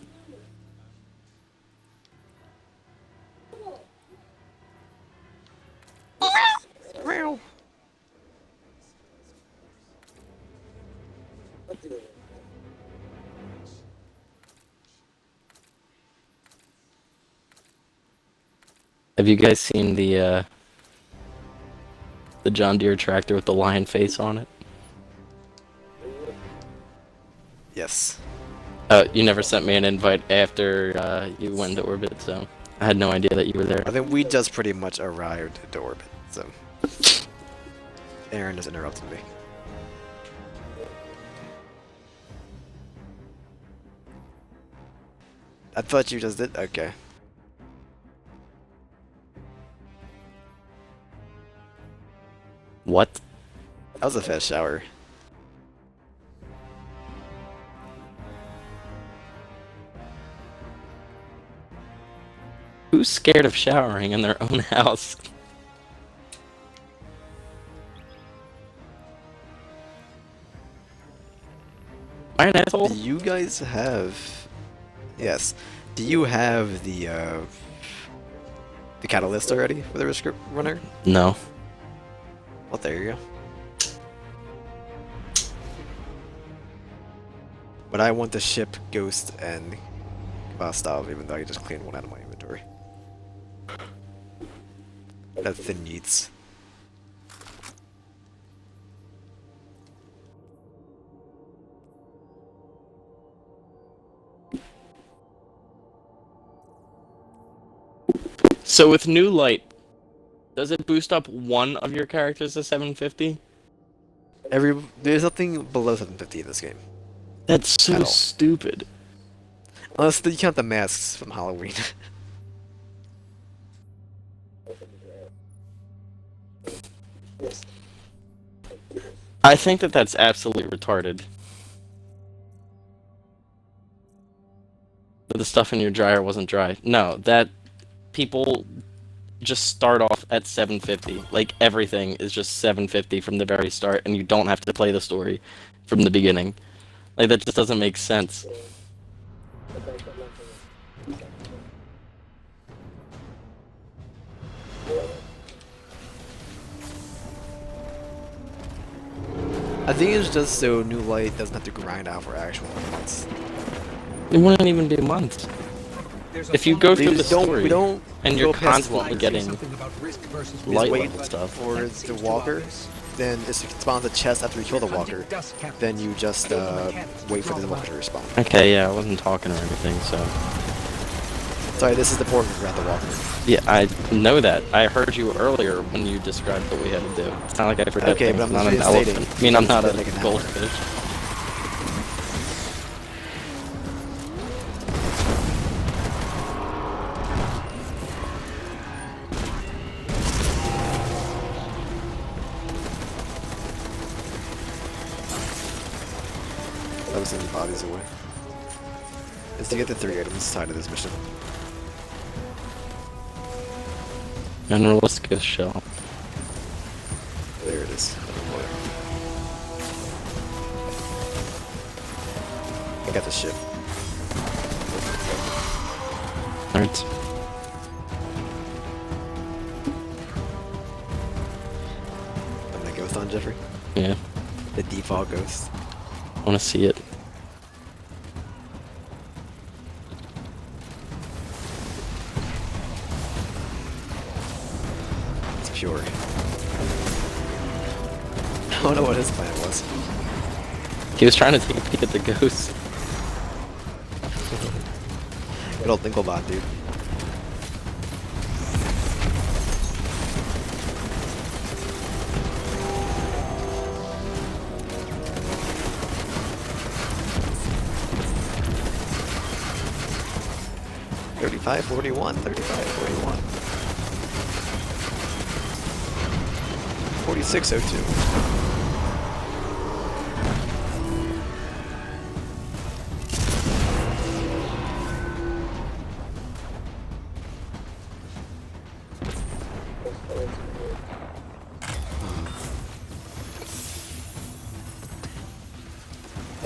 Have you guys seen the John Deere tractor with the lion face on it? Yes. You never sent me an invite after you went to orbit, so I had no idea that you were there. I think we just pretty much arrived to orbit, so. Aaron just interrupted me. I thought you just did. Okay. What? That was a fast shower. Who's scared of showering in their own house? Am I an asshole? Do you guys have? Yes. Do you have the catalyst already for the risk runner? No. Well, there you go. But I want the ship, Ghost, and Vostov, even though I just cleaned one out of my inventory. That's the needs. So with new light, does it boost up one of your characters to 750? There's nothing below 750 in this game. That's At so all. stupid. Unless you count the masks from Halloween. I think that that's absolutely retarded. The stuff in your dryer wasn't dry. No, that people just start off at 750. Like everything is just 750 from the very start, and you don't have to play the story from the beginning. Like that just doesn't make sense. I think it's just so New Light doesn't have to grind out for actual months. It wouldn't even be months. If you go through the story We don't and you're go past constantly walkers. getting Something about risk versus light wait level stuff. for the walker, then it spawns a chest after you kill the walker. Then you just wait for the walker to respawn. Okay, yeah, I wasn't talking or anything, so. Sorry, this is the port to grab the walker. Yeah, I know that. I heard you earlier when you described what we had to do. It's not like I forget Okay, things. but I'm not just an reinstating. elephant. I mean, I'm not Just make it a happen. goldfish. I was sending bodies away. Is to get the 3 items side of this mission. Unrealistic shell. There it is. I got the ship. Alright. I'm the ghost on Jeffrey. Yeah, The default ghost. I want to see it. It's pure. I don't know what his plan was. He was trying to take a peek at the ghost. Good old Dinklebot, dude. $35, $41, $35, $41. $46.02.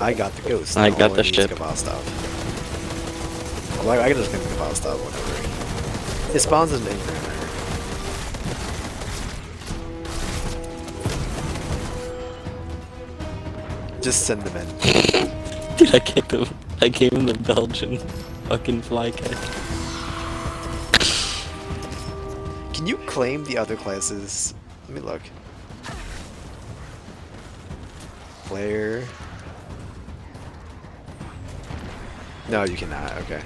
I got the ghost. I Now got all the need is ship. Cabal stop. Well, I can just get the Cabal stop, whatever. It spawns in Ingram. Just send them in. Dude, I gave him the Belgian fucking flycatch. Can you claim the other classes? Let me look. Player. No, you cannot. Okay.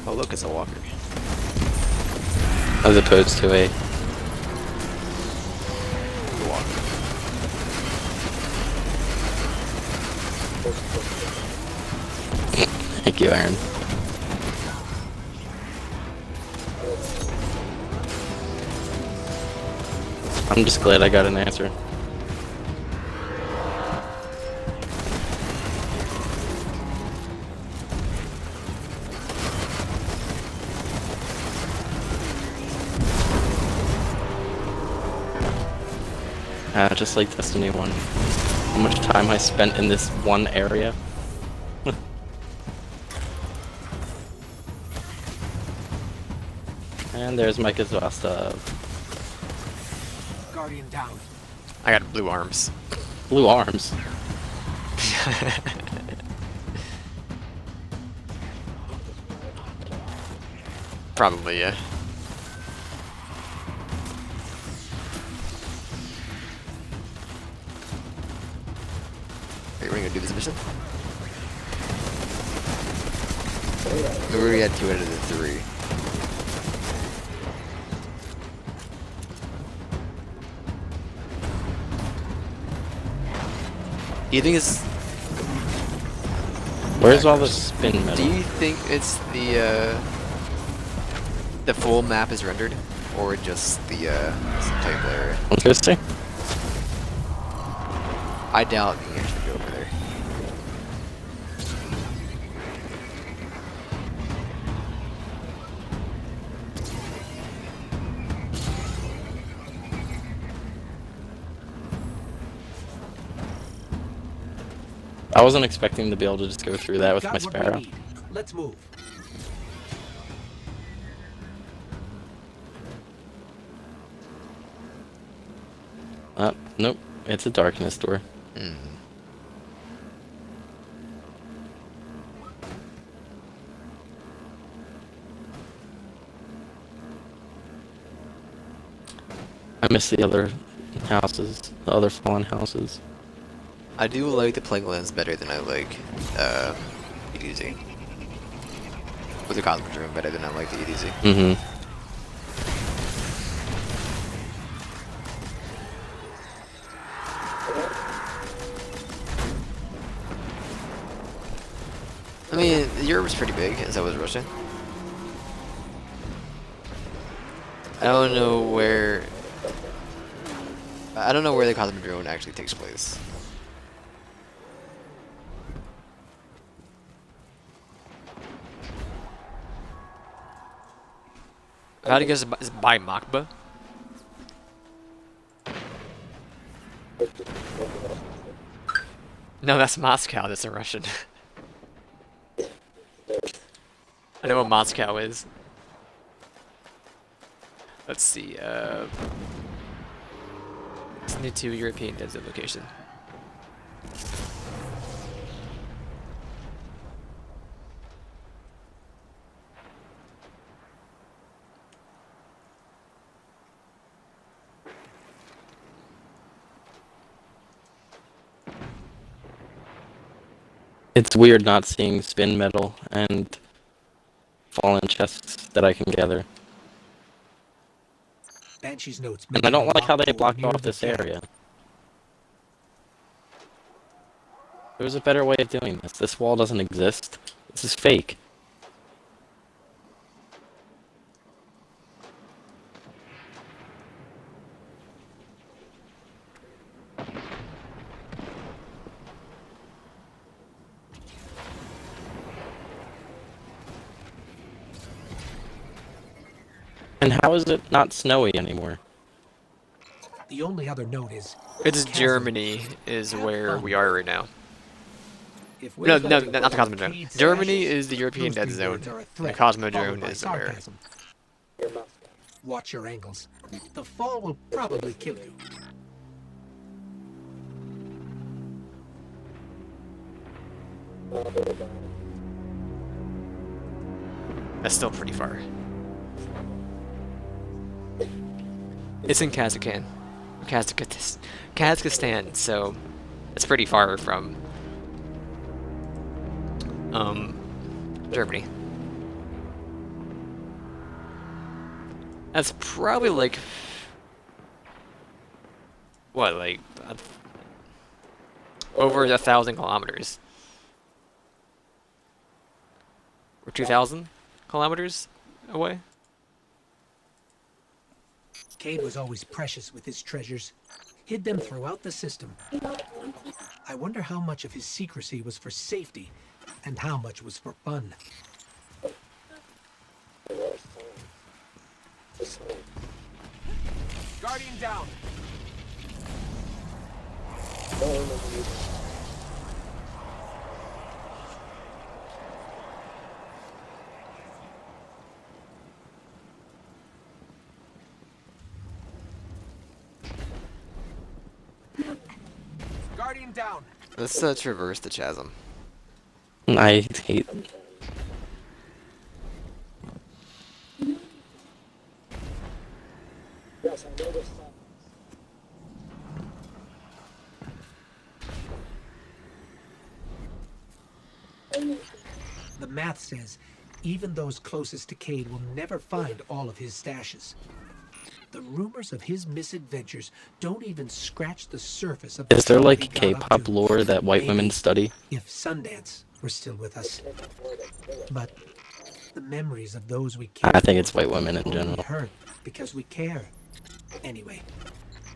Oh, look, it's a walker. As opposed to a... The walker. Thank you, Aaron. I'm just glad I got an answer. Just like Destiny 1. How much time I spent in this one area. And there's my Kazasta. Guardian down. I got blue arms. Blue arms. Probably, yeah. Wait, we're gonna do this We already had 2 out of the 3. Do you think it's... Where's all the spin Do metal? you think it's the full map is rendered? Or just the subtype area? Interesting. I doubt you can actually go over there. I wasn't expecting to be able to just go through that with Got my what we sparrow. need. Let's move. Nope. It's a darkness door. Hmm. I miss the other houses, the other fallen houses. I do like the Plague Lands better than I like EDZ. With the Cosmic Room better than I like the EDZ. Mm-hmm. I mean, Europe's pretty big, and so was Russia. I don't know where the Cosmic Drone actually takes place. How do you guess it's by Makba? No, that's Moscow. That's in Russian. I know what Moscow is. Let's see. It's new to European desert location. It's weird not seeing spin metal and fallen chests that I can gather. Banshee's notes. And I don't like how they mention a blocked locked door off near this the gap. area. There was a better way of doing this. This wall doesn't exist. This is fake. And how is it not snowy anymore? The only other note is. It's chasm. Germany is where we are right now. If No, we're no, going not the to Cosmodrome. Cade's Germany ashes, is the European those Dead three Zone. words are a The threat, Cosmodrome followed by is America. sarcasm. Watch your angles. The fall will probably kill you. That's still pretty far. It's in Kazakhstan, so it's pretty far from Germany. That's probably like what, like over 1,000 kilometers, or 2,000 kilometers away. Cade was always precious with his treasures, hid them throughout the system. I wonder how much of his secrecy was for safety and how much was for fun. Guardian down. Guardian down. Let's traverse the chasm. I hate... The math says Even those closest to Cade will never find all of his stashes. The rumors of his misadventures don't even scratch the surface of the Is there trouble he like got up K-pop to. lore that white women Maybe study? if Sundance were still with us. But the memories of those we care I think for it's white women in only general. hurt because we care. Anyway,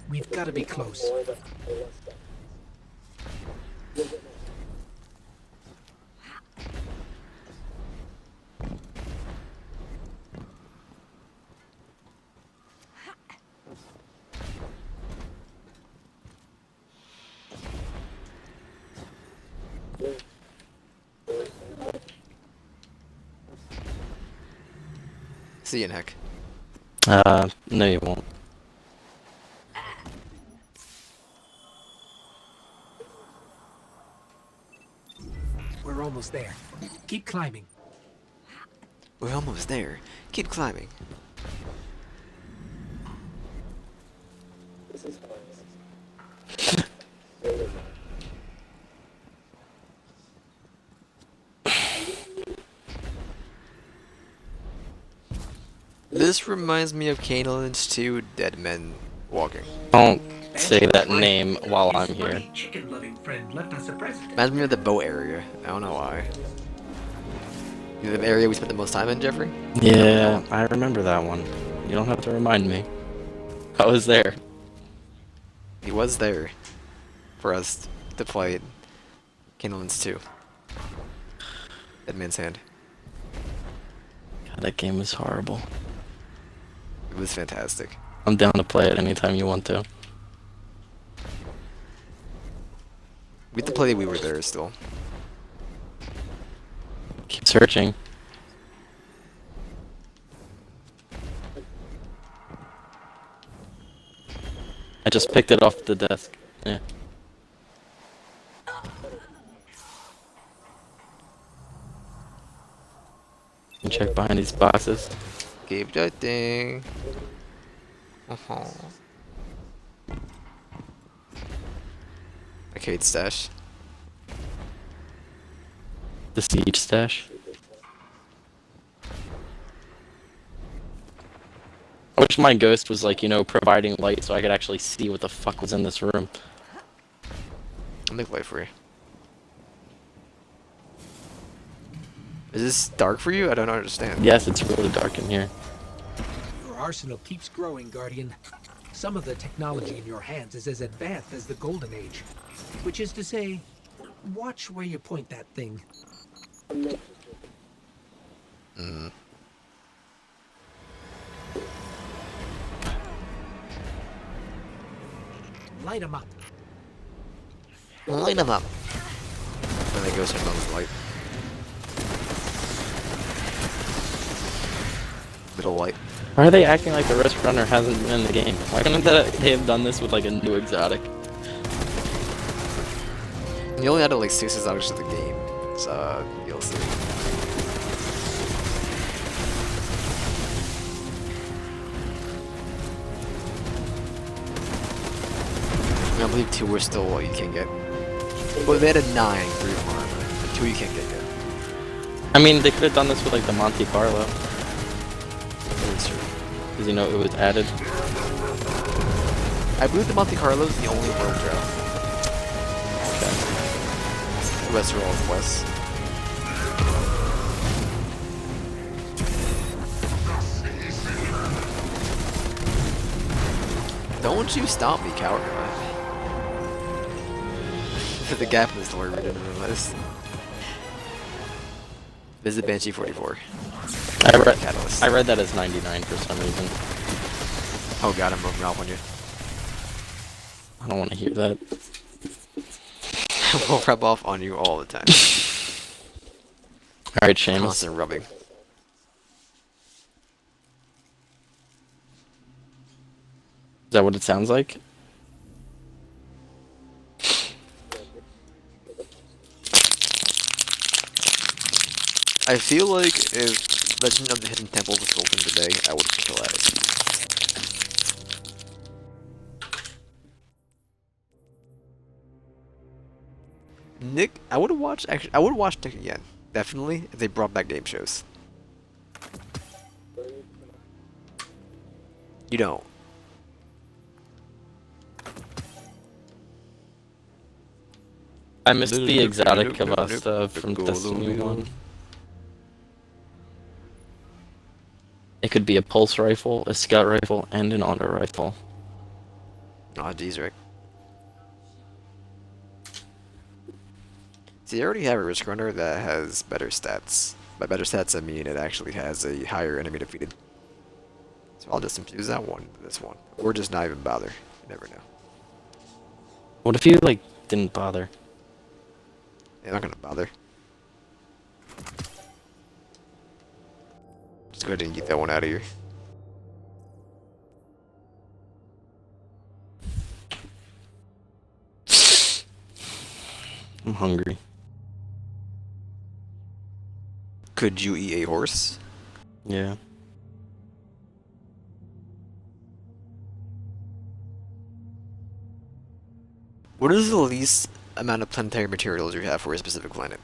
we've got to be close. See you, Nick. No you won't. We're almost there. Keep climbing. We're almost there. Keep climbing. This reminds me of Canaan's 2 Dead Men Walking. Don't say that name while I'm His here. funny chicken-loving friend left us a present. Reminds me of the boat area. I don't know why. You know the area we spent the most time in, Jeffrey? Yeah, I remember that one. You don't have to remind me. I was there. He was there for us to play Canaan's 2. Dead Man's Hand. God, that game was horrible. It was fantastic. I'm down to play it anytime you want to. We had to play We Were There still. Keep searching. I just picked it off the desk. Yeah. And check behind these boxes. Keep that thing. Uh-huh. Arcade stash. The siege stash. I wish my ghost was like, you know, providing light so I could actually see what the fuck was in this room. I'll make light for you. Is this dark for you? I don't understand. Yes, it's really dark in here. Your arsenal keeps growing, Guardian. Some of the technology in your hands is as advanced as the Golden Age. Which is to say, watch where you point that thing. Light 'em up. Light them up. Then they go turn on the light. Little light. Why are they acting like the Risk Runner hasn't been in the game? Why couldn't they have done this with like a new exotic? You only added like 6 exotics to the game. It's DLC. I believe 2 were still what you can get. Well, they had a 9 for your armor, but 2 you can't get yet. I mean, they could have done this with like the Monte Carlo. That's true. Because, you know, it was added. I believe the Monte Carlo is the only world trail. The rest are all quests. Don't you stop me, coward. The gap in the story we didn't realize. Visit Banshee 44. Catalyst. I read that as 99 for some reason. Oh god, I'm rubbing off on you. I don't want to hear that. We'll rub off on you all the time. Alright, Seamus. Constant rubbing. Is that what it sounds like? I feel like if Legend of the Hidden Temple was open today, I would kill at it. Nick, I would watch Nick again. Definitely, if they brought back game shows. You don't. I missed the exotic Kavasta from Destiny 1. It could be a pulse rifle, a scout rifle, and an auto rifle. Oh, geez, Rick. See, I already have a Risk Runner that has better stats. By better stats, I mean it actually has a higher enemy defeated. So I'll just infuse that one to this one. Or just not even bother. You never know. What if you, like, didn't bother? You're not gonna bother. Just go ahead and get that one out of here. I'm hungry. Could you eat a horse? Yeah. What is the least amount of planetary materials you have for a specific planet?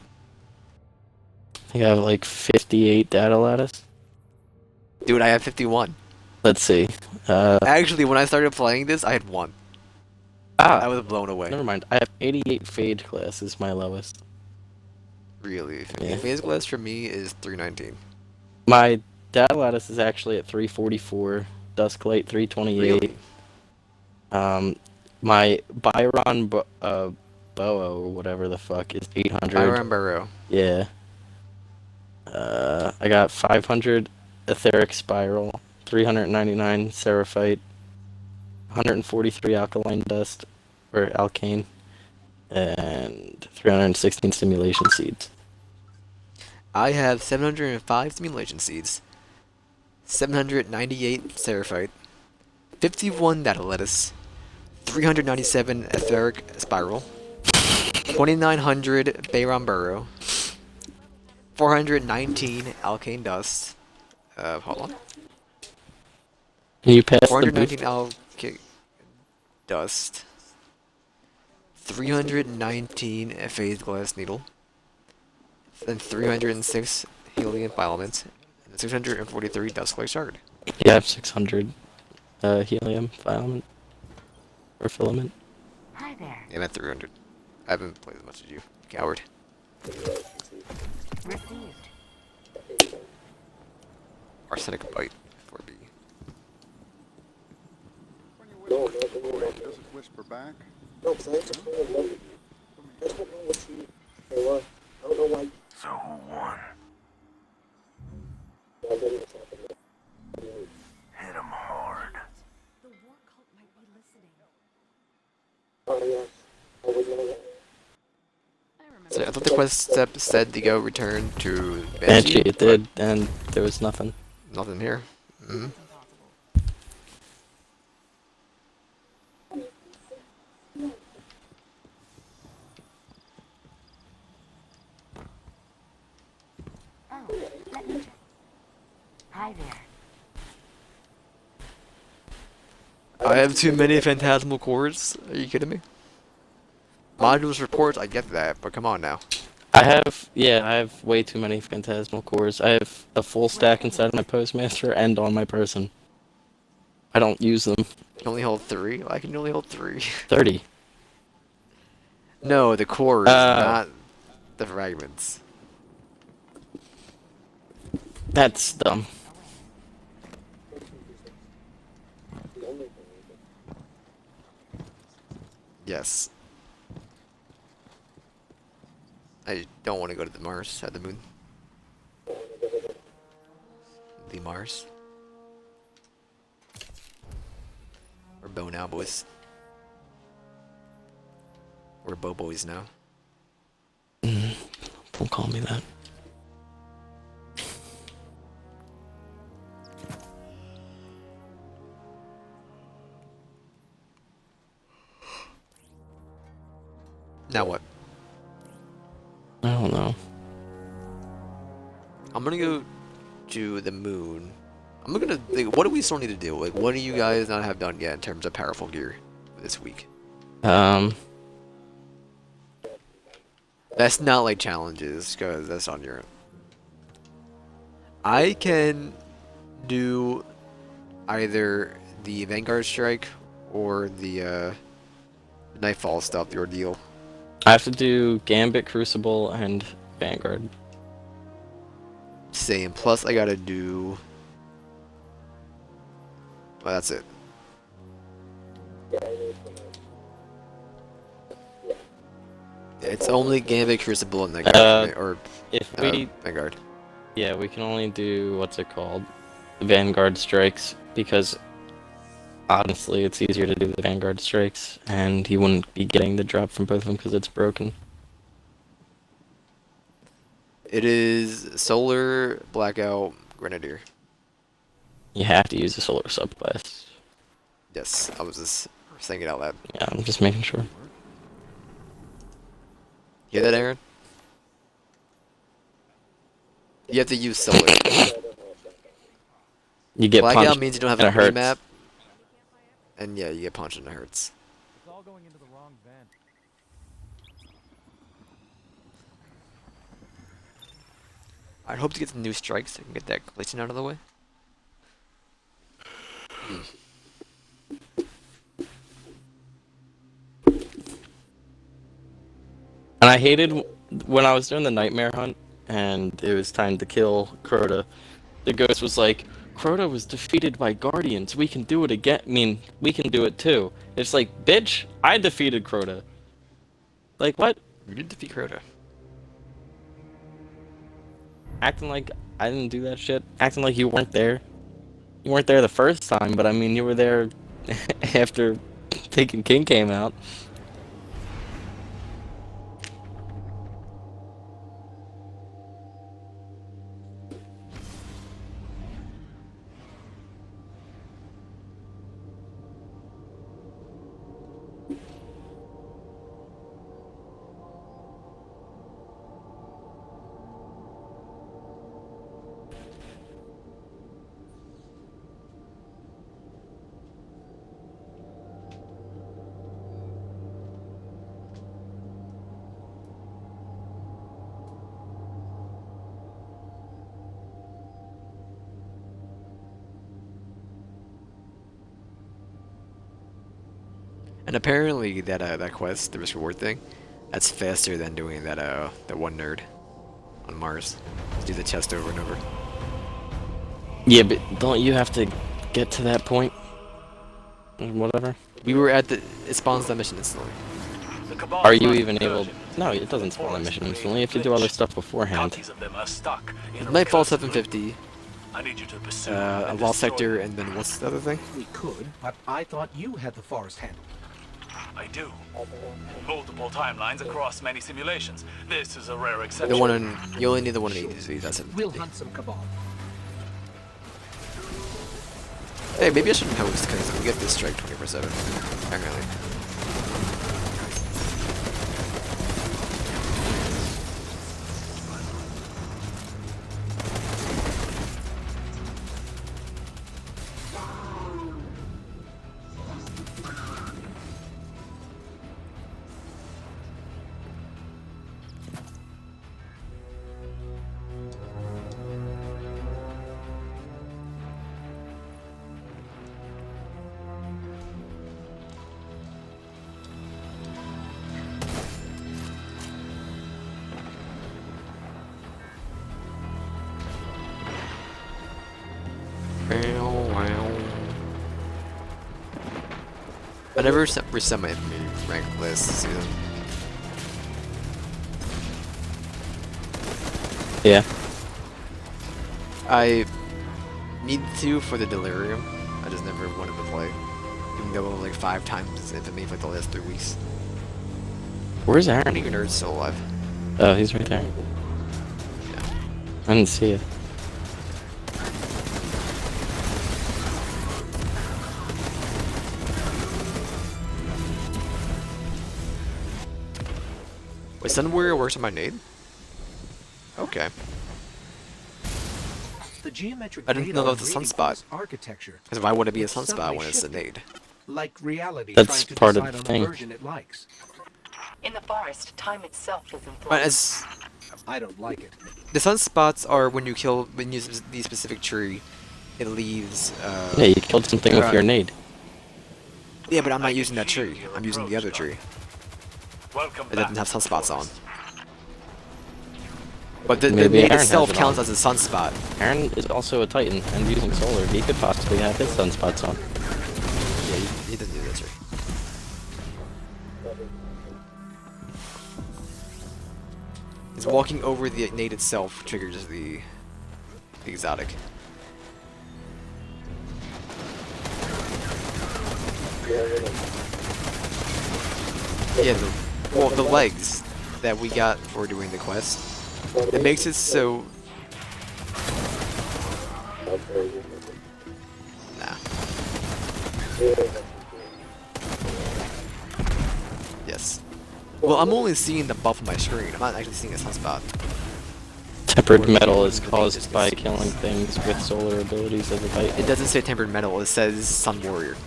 I think I have like 58 data lattice. Dude, I have 51. Let's see. Actually, when I started playing this, I had 1. I was blown away. Never mind. I have 88 Fade class is my lowest. Really? Yeah. Phase glass for me is 319. My data lattice is actually at 344. Dusklight 328. Really? My Byron Boa or whatever the fuck is 800. Byron Burrow. Yeah. I got 500 Etheric Spiral, 399 Seraphite, 143 Alkaline Dust, or Alkane, and 316 Stimulation Seeds. I have 705 Stimulation Seeds, 798 Seraphite, 51 Data Lettuce, 397 Etheric Spiral, 2900 Bayron Burrow, 419 Alkane Dust. Hold on. Can you pass the 419 boost? Alkane Dust, 319 Phased Glass Needle, then 306 Helium Filament, and 643 Dusklight Shard. Yeah, I have 600 Helium Filament. Or Filament. Hi there. Yeah, I'm at 300. I haven't played as much as you, coward. Received. Arsenic Bite, 4B. When you whisper to the boy, does it whisper back? So who won? Hit 'em hard. The war cult might be listening. So I thought the quest step said to go return to Banshee, it but did, and there was nothing. Nothing here. Mm-hmm. Oh, let me check. Hi there. I have too many phantasmal cores. Are you kidding me? Modules reports, I get that, but come on now. I have way too many Phantasmal cores. I have a full stack inside of my Postmaster and on my person. I don't use them. You can only hold 3? I can only hold 3. 30. No, the cores, not the fragments. That's dumb. Yes. I don't want to go to the Mars at the moon. The Mars. We're Bo now, boys. We're Bo boys now. Don't call me that. Now what? I don't know. I'm gonna go to the moon. I'm gonna. Like, what do we still need to do? Like, what do you guys not have done yet in terms of powerful gear this week? That's not like challenges, because that's on your own. I can do either the Vanguard Strike or the Nightfall stop the ordeal. I have to do Gambit, Crucible, and Vanguard. Same. Plus, I gotta do. Well, that's it. It's only Gambit, Crucible, and Vanguard, or If we, Vanguard. yeah, we can only do what's it called, Vanguard strikes, because honestly, it's easier to do the Vanguard strikes, and he wouldn't be getting the drop from both of them because it's broken. It is Solar, Blackout, Grenadier. You have to use the solar subclass. Yes, I was just saying it out loud. Yeah, I'm just making sure. Hear that, Aaron? You have to use Solar. You get Blackout punched, means you don't have and a it hurts. map. And yeah, you get punched and it hurts. It's all going into the wrong vent. I'd hope to get some new strikes so I can get that glitching out of the way. And I hated when I was doing the Nightmare Hunt, and it was time to kill Crota. The ghost was like, Crota was defeated by Guardians. We can do it again. I mean, we can do it too. It's like, bitch, I defeated Crota. Like, what? You did defeat Crota. Acting like I didn't do that shit. Acting like you weren't there. You weren't there the first time, but I mean, you were there after Taken King came out. And apparently that quest, the risk reward thing, that's faster than doing that one nerd on Mars. Just do the chest over and over. Yeah, but don't you have to get to that point? Or whatever. We were at it spawns that mission instantly. The Cabal Are you run even able? incursion. No, it doesn't spawn a mission instantly. You have to do other stuff beforehand. Copies of them are stuck in a Nightfall recursive 750, loop. I need you to pursue a and Lost destroy Sector, them. and then what's the other thing? We could, but I thought you had the forest handled. I do. Multiple timelines across many simulations. This is a rare exception. The one in, you only need the one in 80 disease, that's it. We'll hunt some Cabal. Hey, maybe I shouldn't host because we get this strike 24/7. Apparently. I never reset my enemy rank list this season. Yeah. I need to for the Delirium. I just never wanted to play. Even though like 5 times infamy for like the last 3 weeks. Where's I Aaron? don't even know it's still alive. Oh, he's right there. Yeah. I didn't see it. Wait, Sun Warrior works on my nade? Okay. The geometric I didn't know that was a radar sunspot. really was architecture. Because why would it be a It's sunspot suddenly when it's a shifted. nade? Like reality That's trying to part of decide the on thing. a version it likes. In the forest, time itself is in But flux. as I don't like it. the sunspots are when you kill when you use the specific tree, it leaves. Yeah, you killed something with your nade. Yeah, but I'm not using that tree. I'm using the other tree. Welcome It doesn't back. have sunspots on. But the Maybe nade Aaron itself has it counts on. as a sunspot. Aaron is also a Titan and using solar. He could possibly have his sunspots on. Yeah, he doesn't do that tree. Is walking over the nade itself triggers the exotic. Yeah, the legs that we got for doing the quest, it makes it so. Nah. Yes. Well, I'm only seeing the buff on my screen. I'm not actually seeing a sunspot. Tempered metal is caused by killing things with solar abilities as a Titan. It doesn't say tempered metal. It says Sun Warrior.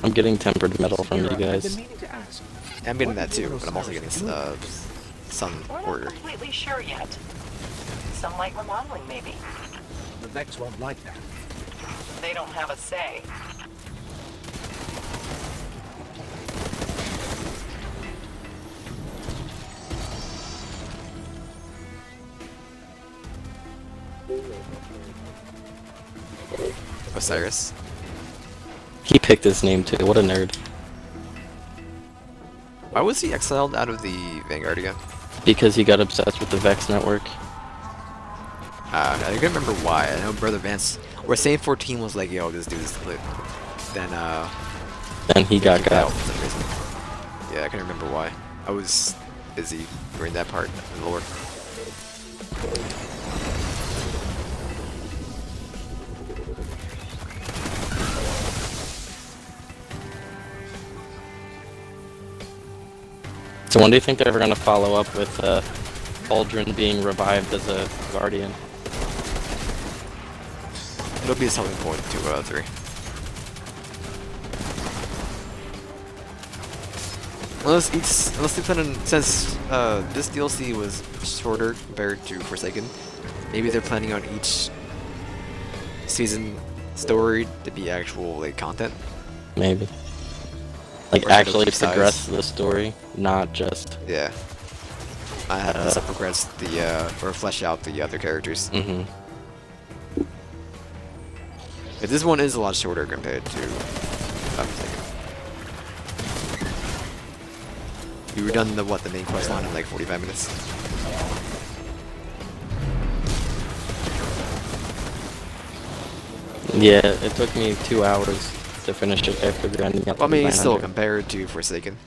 I'm getting tempered metal from you I've been guys. meaning to ask. I'm getting that too, but I'm also getting Sun We're not Warrior. completely sure yet. Some light remodeling, maybe. The Vex won't like that. They don't have a say. Osiris. He picked his name too. What a nerd. Why was he exiled out of the Vanguard again? Because he got obsessed with the Vex network. I can't remember why. I know Brother Vance, or Same 14 was like, yo, this dude is split. Then, And he got kicked out got. for some reason. Yeah, I can't remember why. I was busy during that part in the lore. So when do you think they're ever gonna follow up with Aldrin being revived as a Guardian? It'll be a selling point to 3. Unless they plan on, since this DLC was shorter compared to Forsaken, maybe they're planning on each season story to be actual like content. Maybe. Like Or actually Shadowkeep size. progress the story, not just. Yeah. I had to progress the or flesh out the other characters. Mm-hmm. But this one is a lot shorter compared to Forsaken. We were done the main quest line in like 45 minutes. Yeah, it took me 2 hours to finish it after grinding up. Well, I mean, to still 900. compared to Forsaken.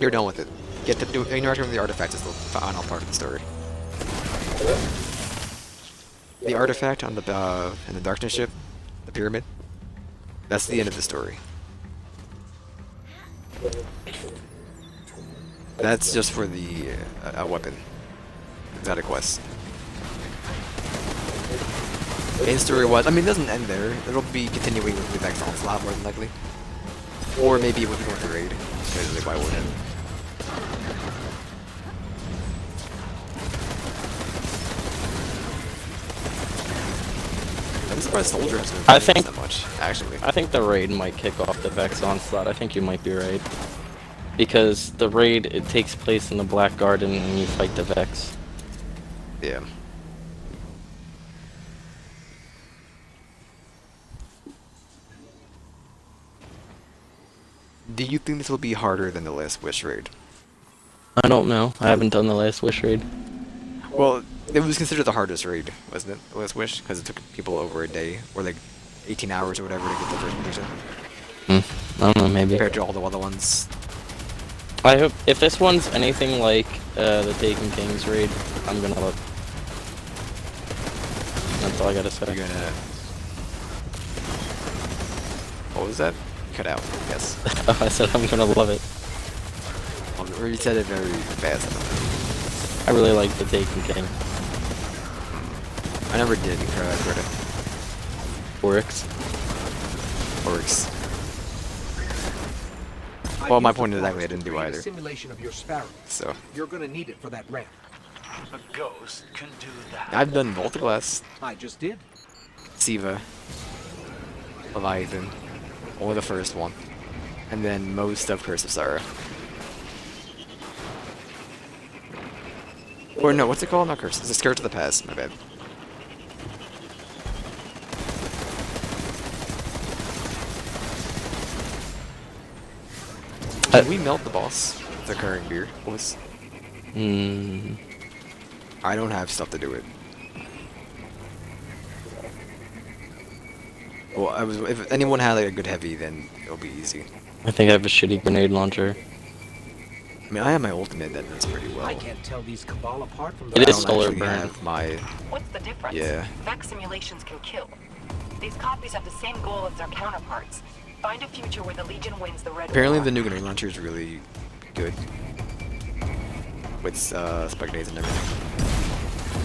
You're done with it. Get to do interaction with the artifact is the final part of the story. The artifact on the in the darkness ship, the pyramid. That's the end of the story. That's just for the weapon. Exotic quest. Main story was, I mean, it doesn't end there. It'll be continuing with the Vex Onslaught more than likely. Or maybe with the raid. Because like, why wouldn't it? I'm surprised Soldier has been I playing think- that much, actually. I think the raid might kick off the Vex Onslaught. I think you might be right. Because the raid, it takes place in the Black Garden and you fight the Vex. Yeah. Do you think this will be harder than the last Wish raid? I don't know. I haven't done the last Wish raid. Well, it was considered the hardest raid, wasn't it? The last Wish? Because it took people over a day, or like 18 hours or whatever to get the first person. I don't know, maybe. Compared to all the other ones. I hope, if this one's anything like the Taken Kings raid, I'm gonna love it. That's all I gotta say. You're gonna... What was that? Cut out, yes. I said I'm gonna love it. Or you said it very fast. I really like the Taken King. I never did credit. Oryx. Orcs. I've Well, my used the point is forest exactly I to didn't do create a either. simulation of your sparrow. So, You're gonna need it for that ramp. A ghost can do that. I've done Voltaglass, I just did. Siva, Leviathan, only the first one, and then most of Curse of Sorrow. Or no, what's it called? Not Curse. It's a Scourge of the Past. My bad. Can we melt the boss with the current beer, boys? I don't have stuff to do it. Well, if anyone had like a good heavy, then it'll be easy. I think I have a shitty grenade launcher. I mean, I have my ultimate that does pretty well. I can't tell these Cabal apart from It the is I don't solar actually burn. have my... What's the difference? Yeah. Vex simulations can kill. These copies have the same goal as their counterparts. Find a future where the Legion wins the Red Apparently War. the new grenade launcher is really good. With spike grenades and everything.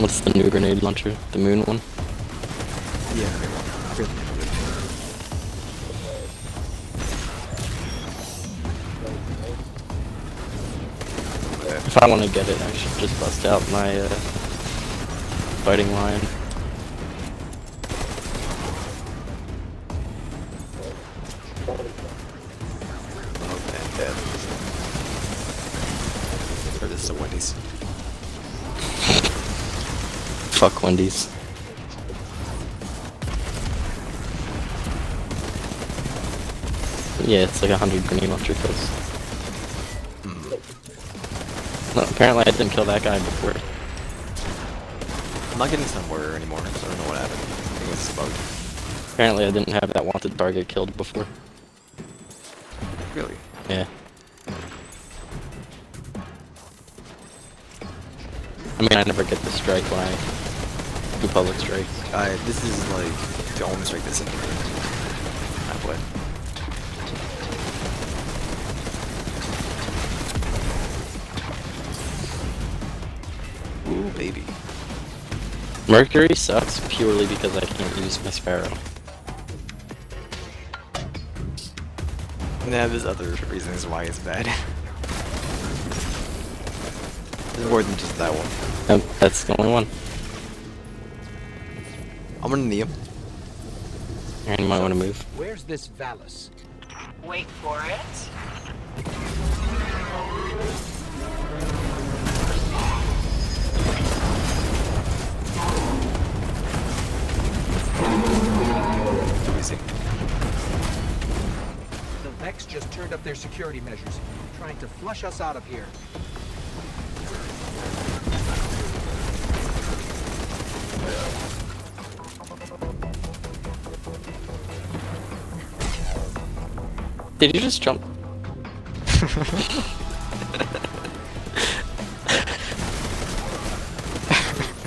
What's the new grenade launcher? The moon one? Yeah, I forget the name of it. If I want to get it, I should just bust out my fighting lion. Oh, and dead. Or this is a Wendy's. Fuck Wendy's. Yeah, it's like 100 grenade launcher kills. No, apparently I didn't kill that guy before. I'm not getting somewhere anymore, so I don't know what happened. I think it was bugged. Apparently I didn't have that wanted target killed before. Really? Yeah. I mean, I never get the strike when I do public strikes. This is like the only strike that's in I play. Ooh, baby. Mercury sucks purely because I can't use my Sparrow. Nah, there's other reasons why it's bad. There's more than just that one. That's the only one. I'm gonna knee him. And you might want to move. Where's this Valus? Wait for it. Too easy. The Vex just turned up their security measures, trying to flush us out of here. Did you just jump?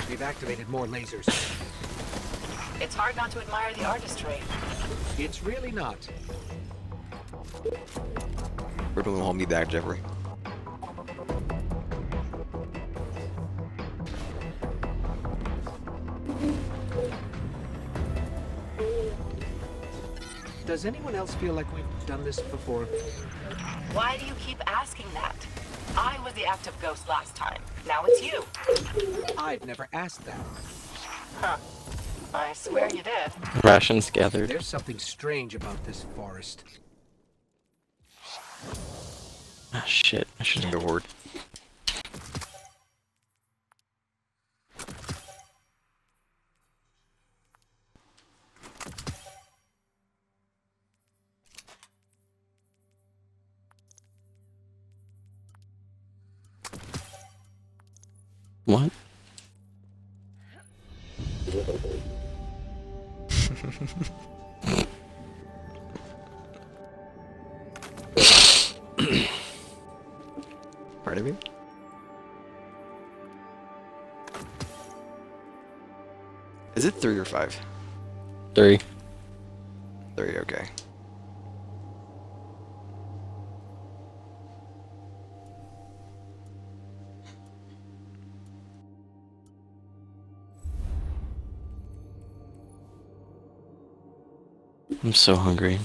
We've activated more lasers. It's hard not to admire the artistry. It's really not. We're gonna hold me back, Jeffrey. Does anyone else feel like we've done this before? Why do you keep asking that? I was the active ghost last time. Now it's you. I've never asked that. Huh. I swear you did. Rations gathered. There's something strange about this forest. Ah, shit. I should Go forward. What? Pardon me? Is it 3 or 5? 3. 3, okay. I'm so hungry.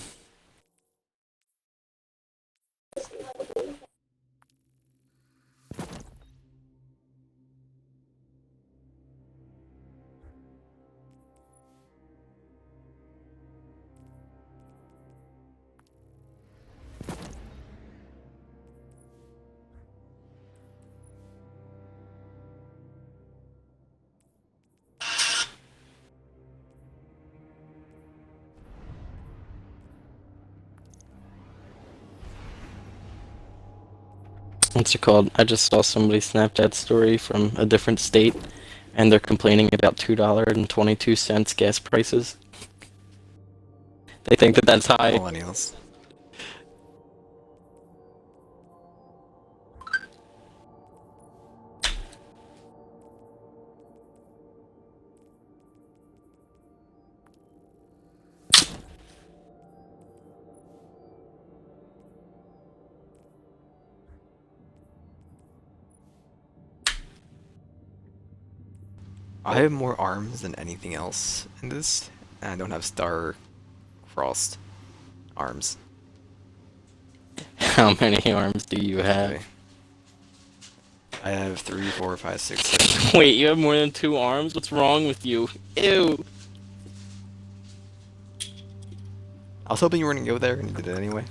What's it called? I just saw somebody Snapchat story from a different state, and they're complaining about $2.22 gas prices. They think that that's high. Millennials. I have more arms than anything else in this, and I don't have Star Frost arms. How many arms do you have? Okay. I have 3, 4, 5, 6, 7. Wait, you have more than 2 arms? What's wrong with you? Ew! I was hoping you were gonna go there, and you did it anyway.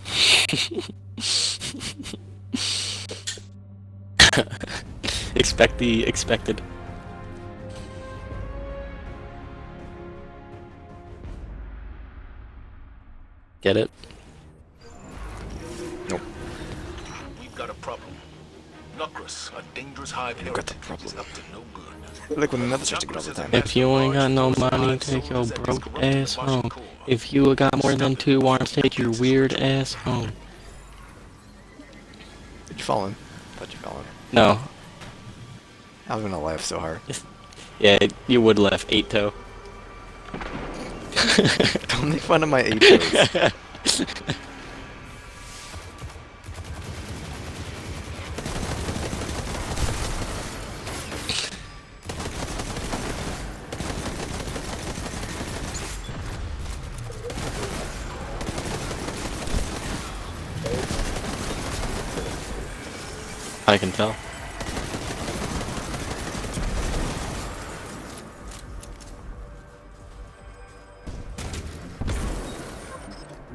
Expect the expected. Get it? Nope. We've got a problem. Nocris, a dangerous hive We've got heretic, a problem. is up to no good. Like when another starts to get all the time. If you ain't got no money, take your broke ass home. If you got more than 2 arms, take your weird ass home. Did you fall in? Thought you fell in. No. I was gonna laugh so hard. Yeah, you would laugh, 8-toe. Don't make fun of my 8 toes. I can tell.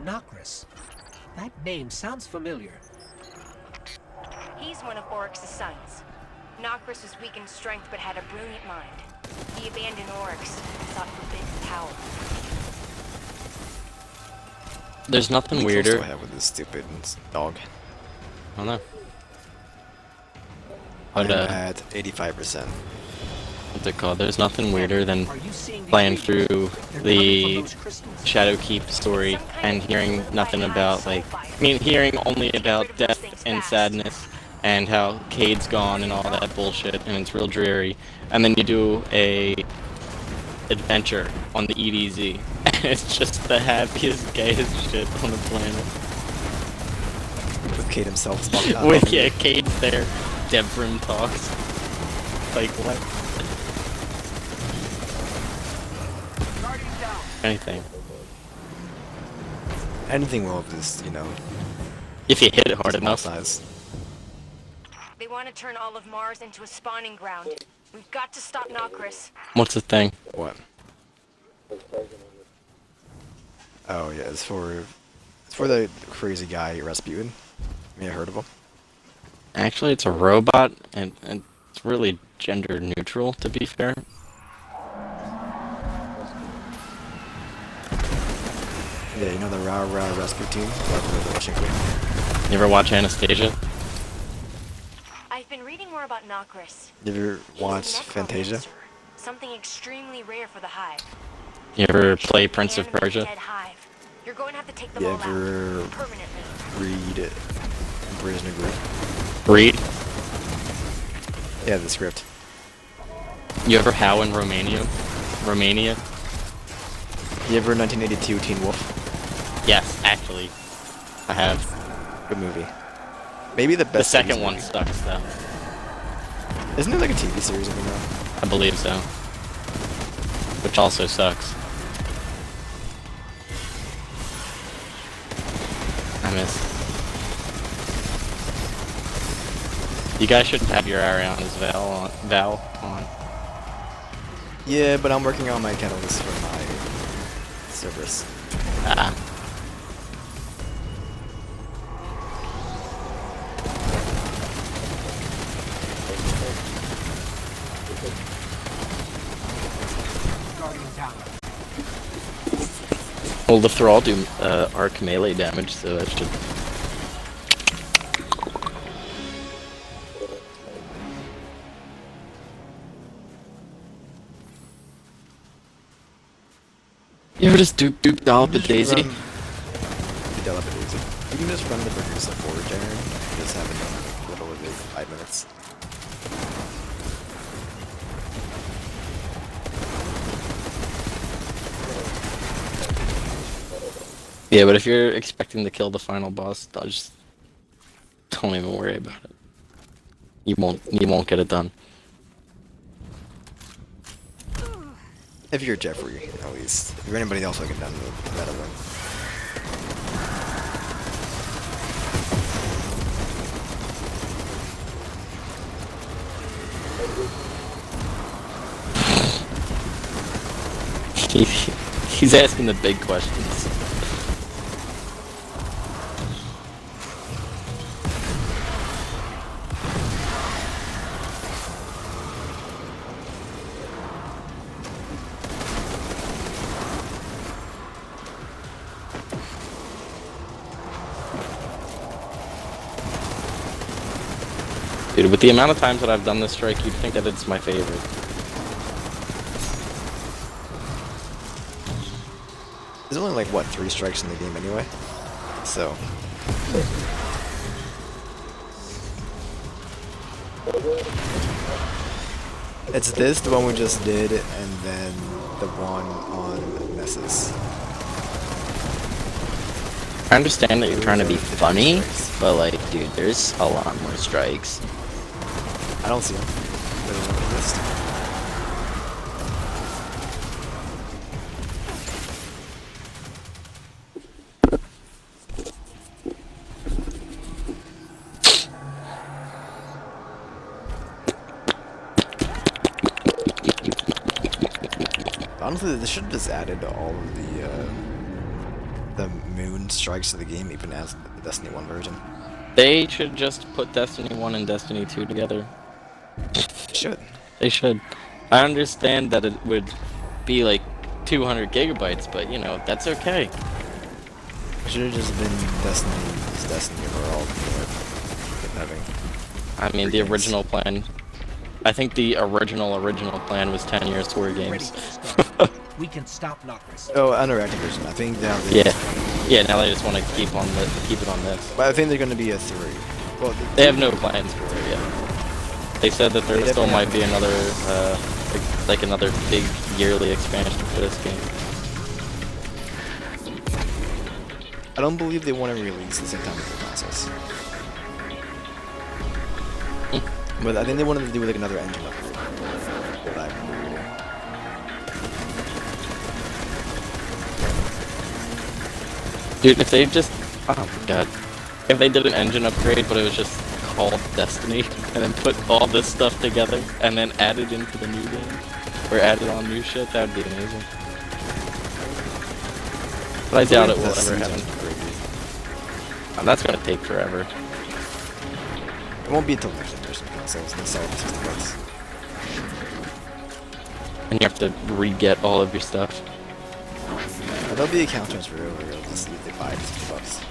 Nocris. That name sounds familiar. He's one of Oryx's sons. Nocris was weak in strength but had a brilliant mind. He abandoned Oryx and sought forbidden power. There's nothing What do weirder. I have with this stupid dog? I don't know. I'm But, at 85%. what's it called? There's nothing weirder than Are you seeing these playing creatures? through They're the coming from those crystals. Shadowkeep story and hearing nothing about, like, I mean, hearing only about death and sadness and how Cade's gone and all that bullshit, and it's real dreary. And then you do a adventure on the EDZ, and it's just the happiest, gayest shit on the planet. With Kate himself. With, yeah, Cade's there, Devrim talks. Like, what? Anything. Anything will of this, you know, If you hit it hard small enough. size. They want to turn all of Mars into a spawning ground. We've got to stop Nocris. What's the thing? What? Oh yeah, it's for the crazy guy Rasputin. You heard of him? Actually, it's a robot, and it's really gender neutral, to be fair. Yeah, you know the Rah Rah Rasputin? You ever watch Anastasia? I've been reading more about Nocris. You ever He's a watch Fantasia? necromancer, something extremely rare for the Hive. You ever play Prince of Animate Persia? dead Hive. You're going to have to take them You all ever out permanently. read Emperor's New Groove? Read? Yeah, the script. You ever How in Romania? Romania? You ever 1982 Teen Wolf? Yes, actually. I have. Good movie. Maybe the The best. second 80s one movie. sucks, though. Isn't it like a TV series? I don't know. I believe so. Which also sucks. I miss. You guys shouldn't have your Ariana's Val on. Yeah, but I'm working on my catalyst for my Cerberus. Ah. Guardian Tower. Well, the Thrall do arc melee damage, so that should... You ever just dupe dollop a daisy? Daisy. You can just run the Bermuda forward Aaron. Just have it done literally 5 minutes. Yeah, but if you're expecting to kill the final boss, just don't even worry about it. You won't get it done. If you're Jeffrey, at least. If you're anybody else, I can done better than. He's asking the big questions. Dude, with the amount of times that I've done this strike, you'd think that it's my favorite. There's only like, what, 3 strikes in the game anyway? So. It's this, the one we just did, and then the one on Nessus. I understand that you're trying to be funny, but like, dude, there's a lot more strikes. I don't see them. They don't exist. Honestly, they should have just added all of the moon strikes to the game, even as the Destiny 1 version. They should just put Destiny 1 and Destiny 2 together. Should. They should. I understand that it would be like 200 gigabytes, but you know, that's okay. It should have just been Destiny overall. Having I mean, the original plan. I think the original plan was 10 years, 4 games. We can stop Nocris. Oh, under Activision. I think now Yeah, now they just want to keep it on this. But I think they're going to be a 3. Well, They have no plans for it yet. They said that there They still definitely might be another, like another big yearly expansion for this game. I don't believe they want to release at the same time as the consoles. But I think they wanted to do like another engine upgrade. What I remember reading. Dude, if they just, oh my god, if they did an engine upgrade, but it was just called Destiny, and then put all this stuff together, and then added into the new game, or added on new shit, that would be amazing. But I doubt it will ever happen. That's gonna take forever. It won't be until next generation consoles and they sell it for $60. And you have to re-get all of your stuff. There'll be account transfer over here to see if they buy it for $60.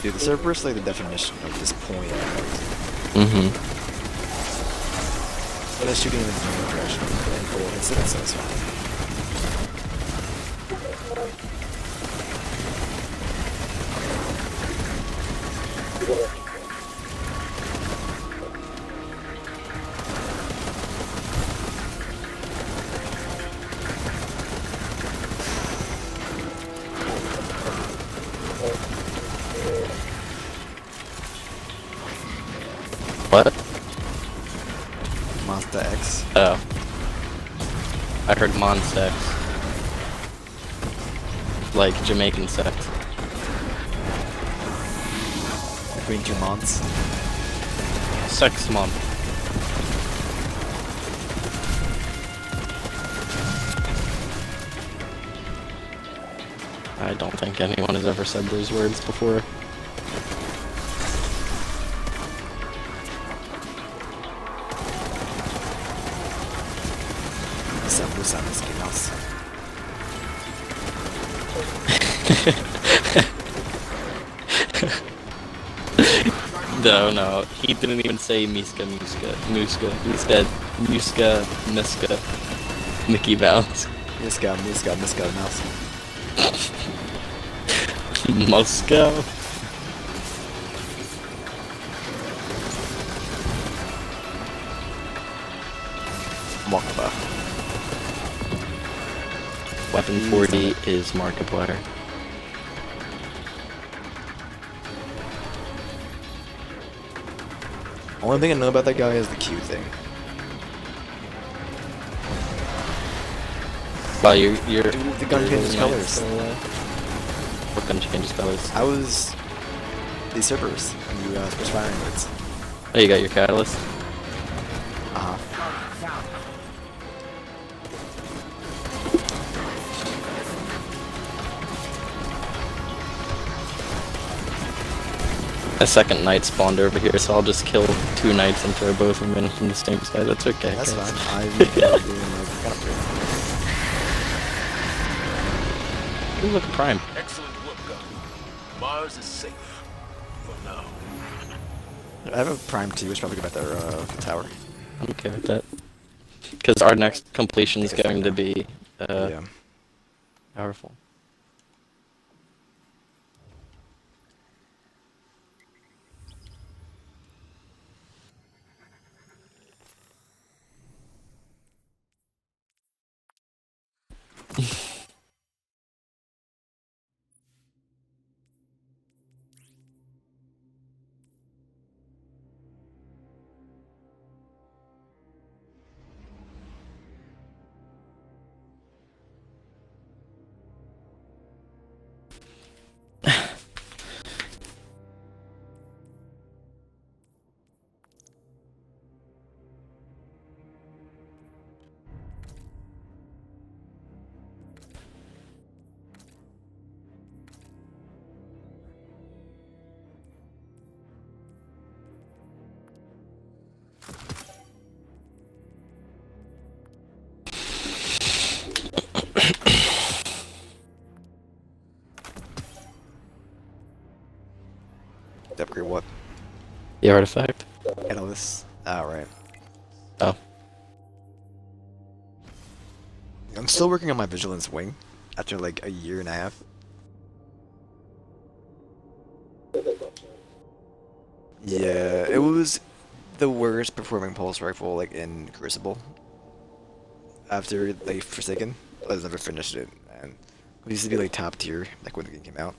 Dude, the Cerberus like the definition of this point. Mm-hmm. But it's shooting in the same direction and full hits it, so it's fine. What? Monster X. Oh. I heard Monsex. Like Jamaican sex. Between 2 months. Sex month. I don't think anyone has ever said those words before. No, he didn't even say Miska. He said Miska, Mickey Mouse. Miska, mouse. Moscow? Mokba. Weapon 40 is Markiplier. Only thing I know about that guy is the Q thing. Wow, you're Dude, the gun changes colors. What gun changes colors? I was the Cerberus, and you switch firing modes. Oh, you got your catalyst? Uh-huh. A second knight spawned over here, so I'll just kill 2 knights and throw both of them in from the same side. That's okay. That's guys. fine. I'm doing like gun upgrade. Ooh, look, Prime. Excellent work, Guardian. Mars is safe. For now. I have a Prime 2, which probably go back to their tower. I'm okay with that. Because our next completion is going to be Yeah. powerful. To upgrade what? The artifact. Catalyst. Ah, right. Oh. I'm still working on my Vigilance Wing after like a year and a half. Yeah, it was the worst performing pulse rifle like in Crucible. After like Forsaken, I just never finished it, and it used to be like top tier like when the game came out.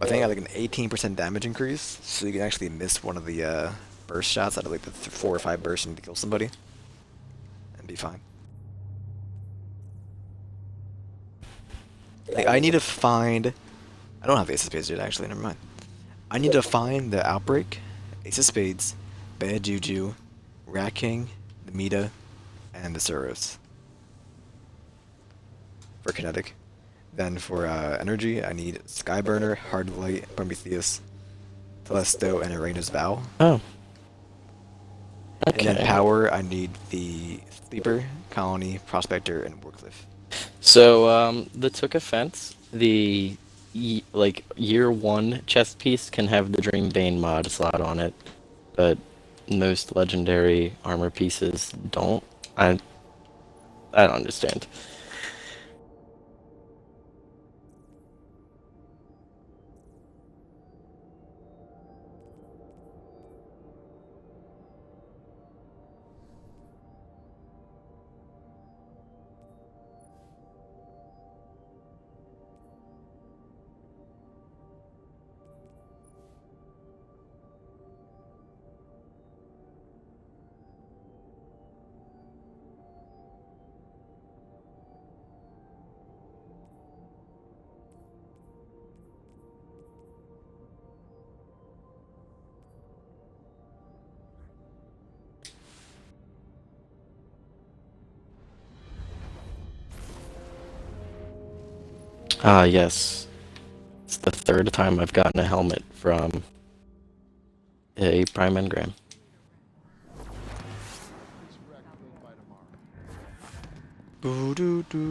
I think I had like an 18% damage increase, so you can actually miss one of the burst shots out of like the 4 or 5 bursts and to kill somebody, and be fine. Like, I need to find. I don't have Ace of Spades yet, actually. Never mind. I need to find the Outbreak, Ace of Spades, Bad Juju, Rat King, the Mita, and the Suros for kinetic. Then for energy, I need Skyburner, Hard Light, Prometheus, Telesto, and Arena's Vow. Oh. And Okay. then power, I need the Sleeper, Colony, Prospector, and Warcliffe. So, the Took Offense, the like year 1 chest piece can have the Dream Bane mod slot on it, but most legendary armor pieces don't. I don't understand. Ah, yes. It's the 3rd time I've gotten a helmet from a Prime Engram. Boo doo doo.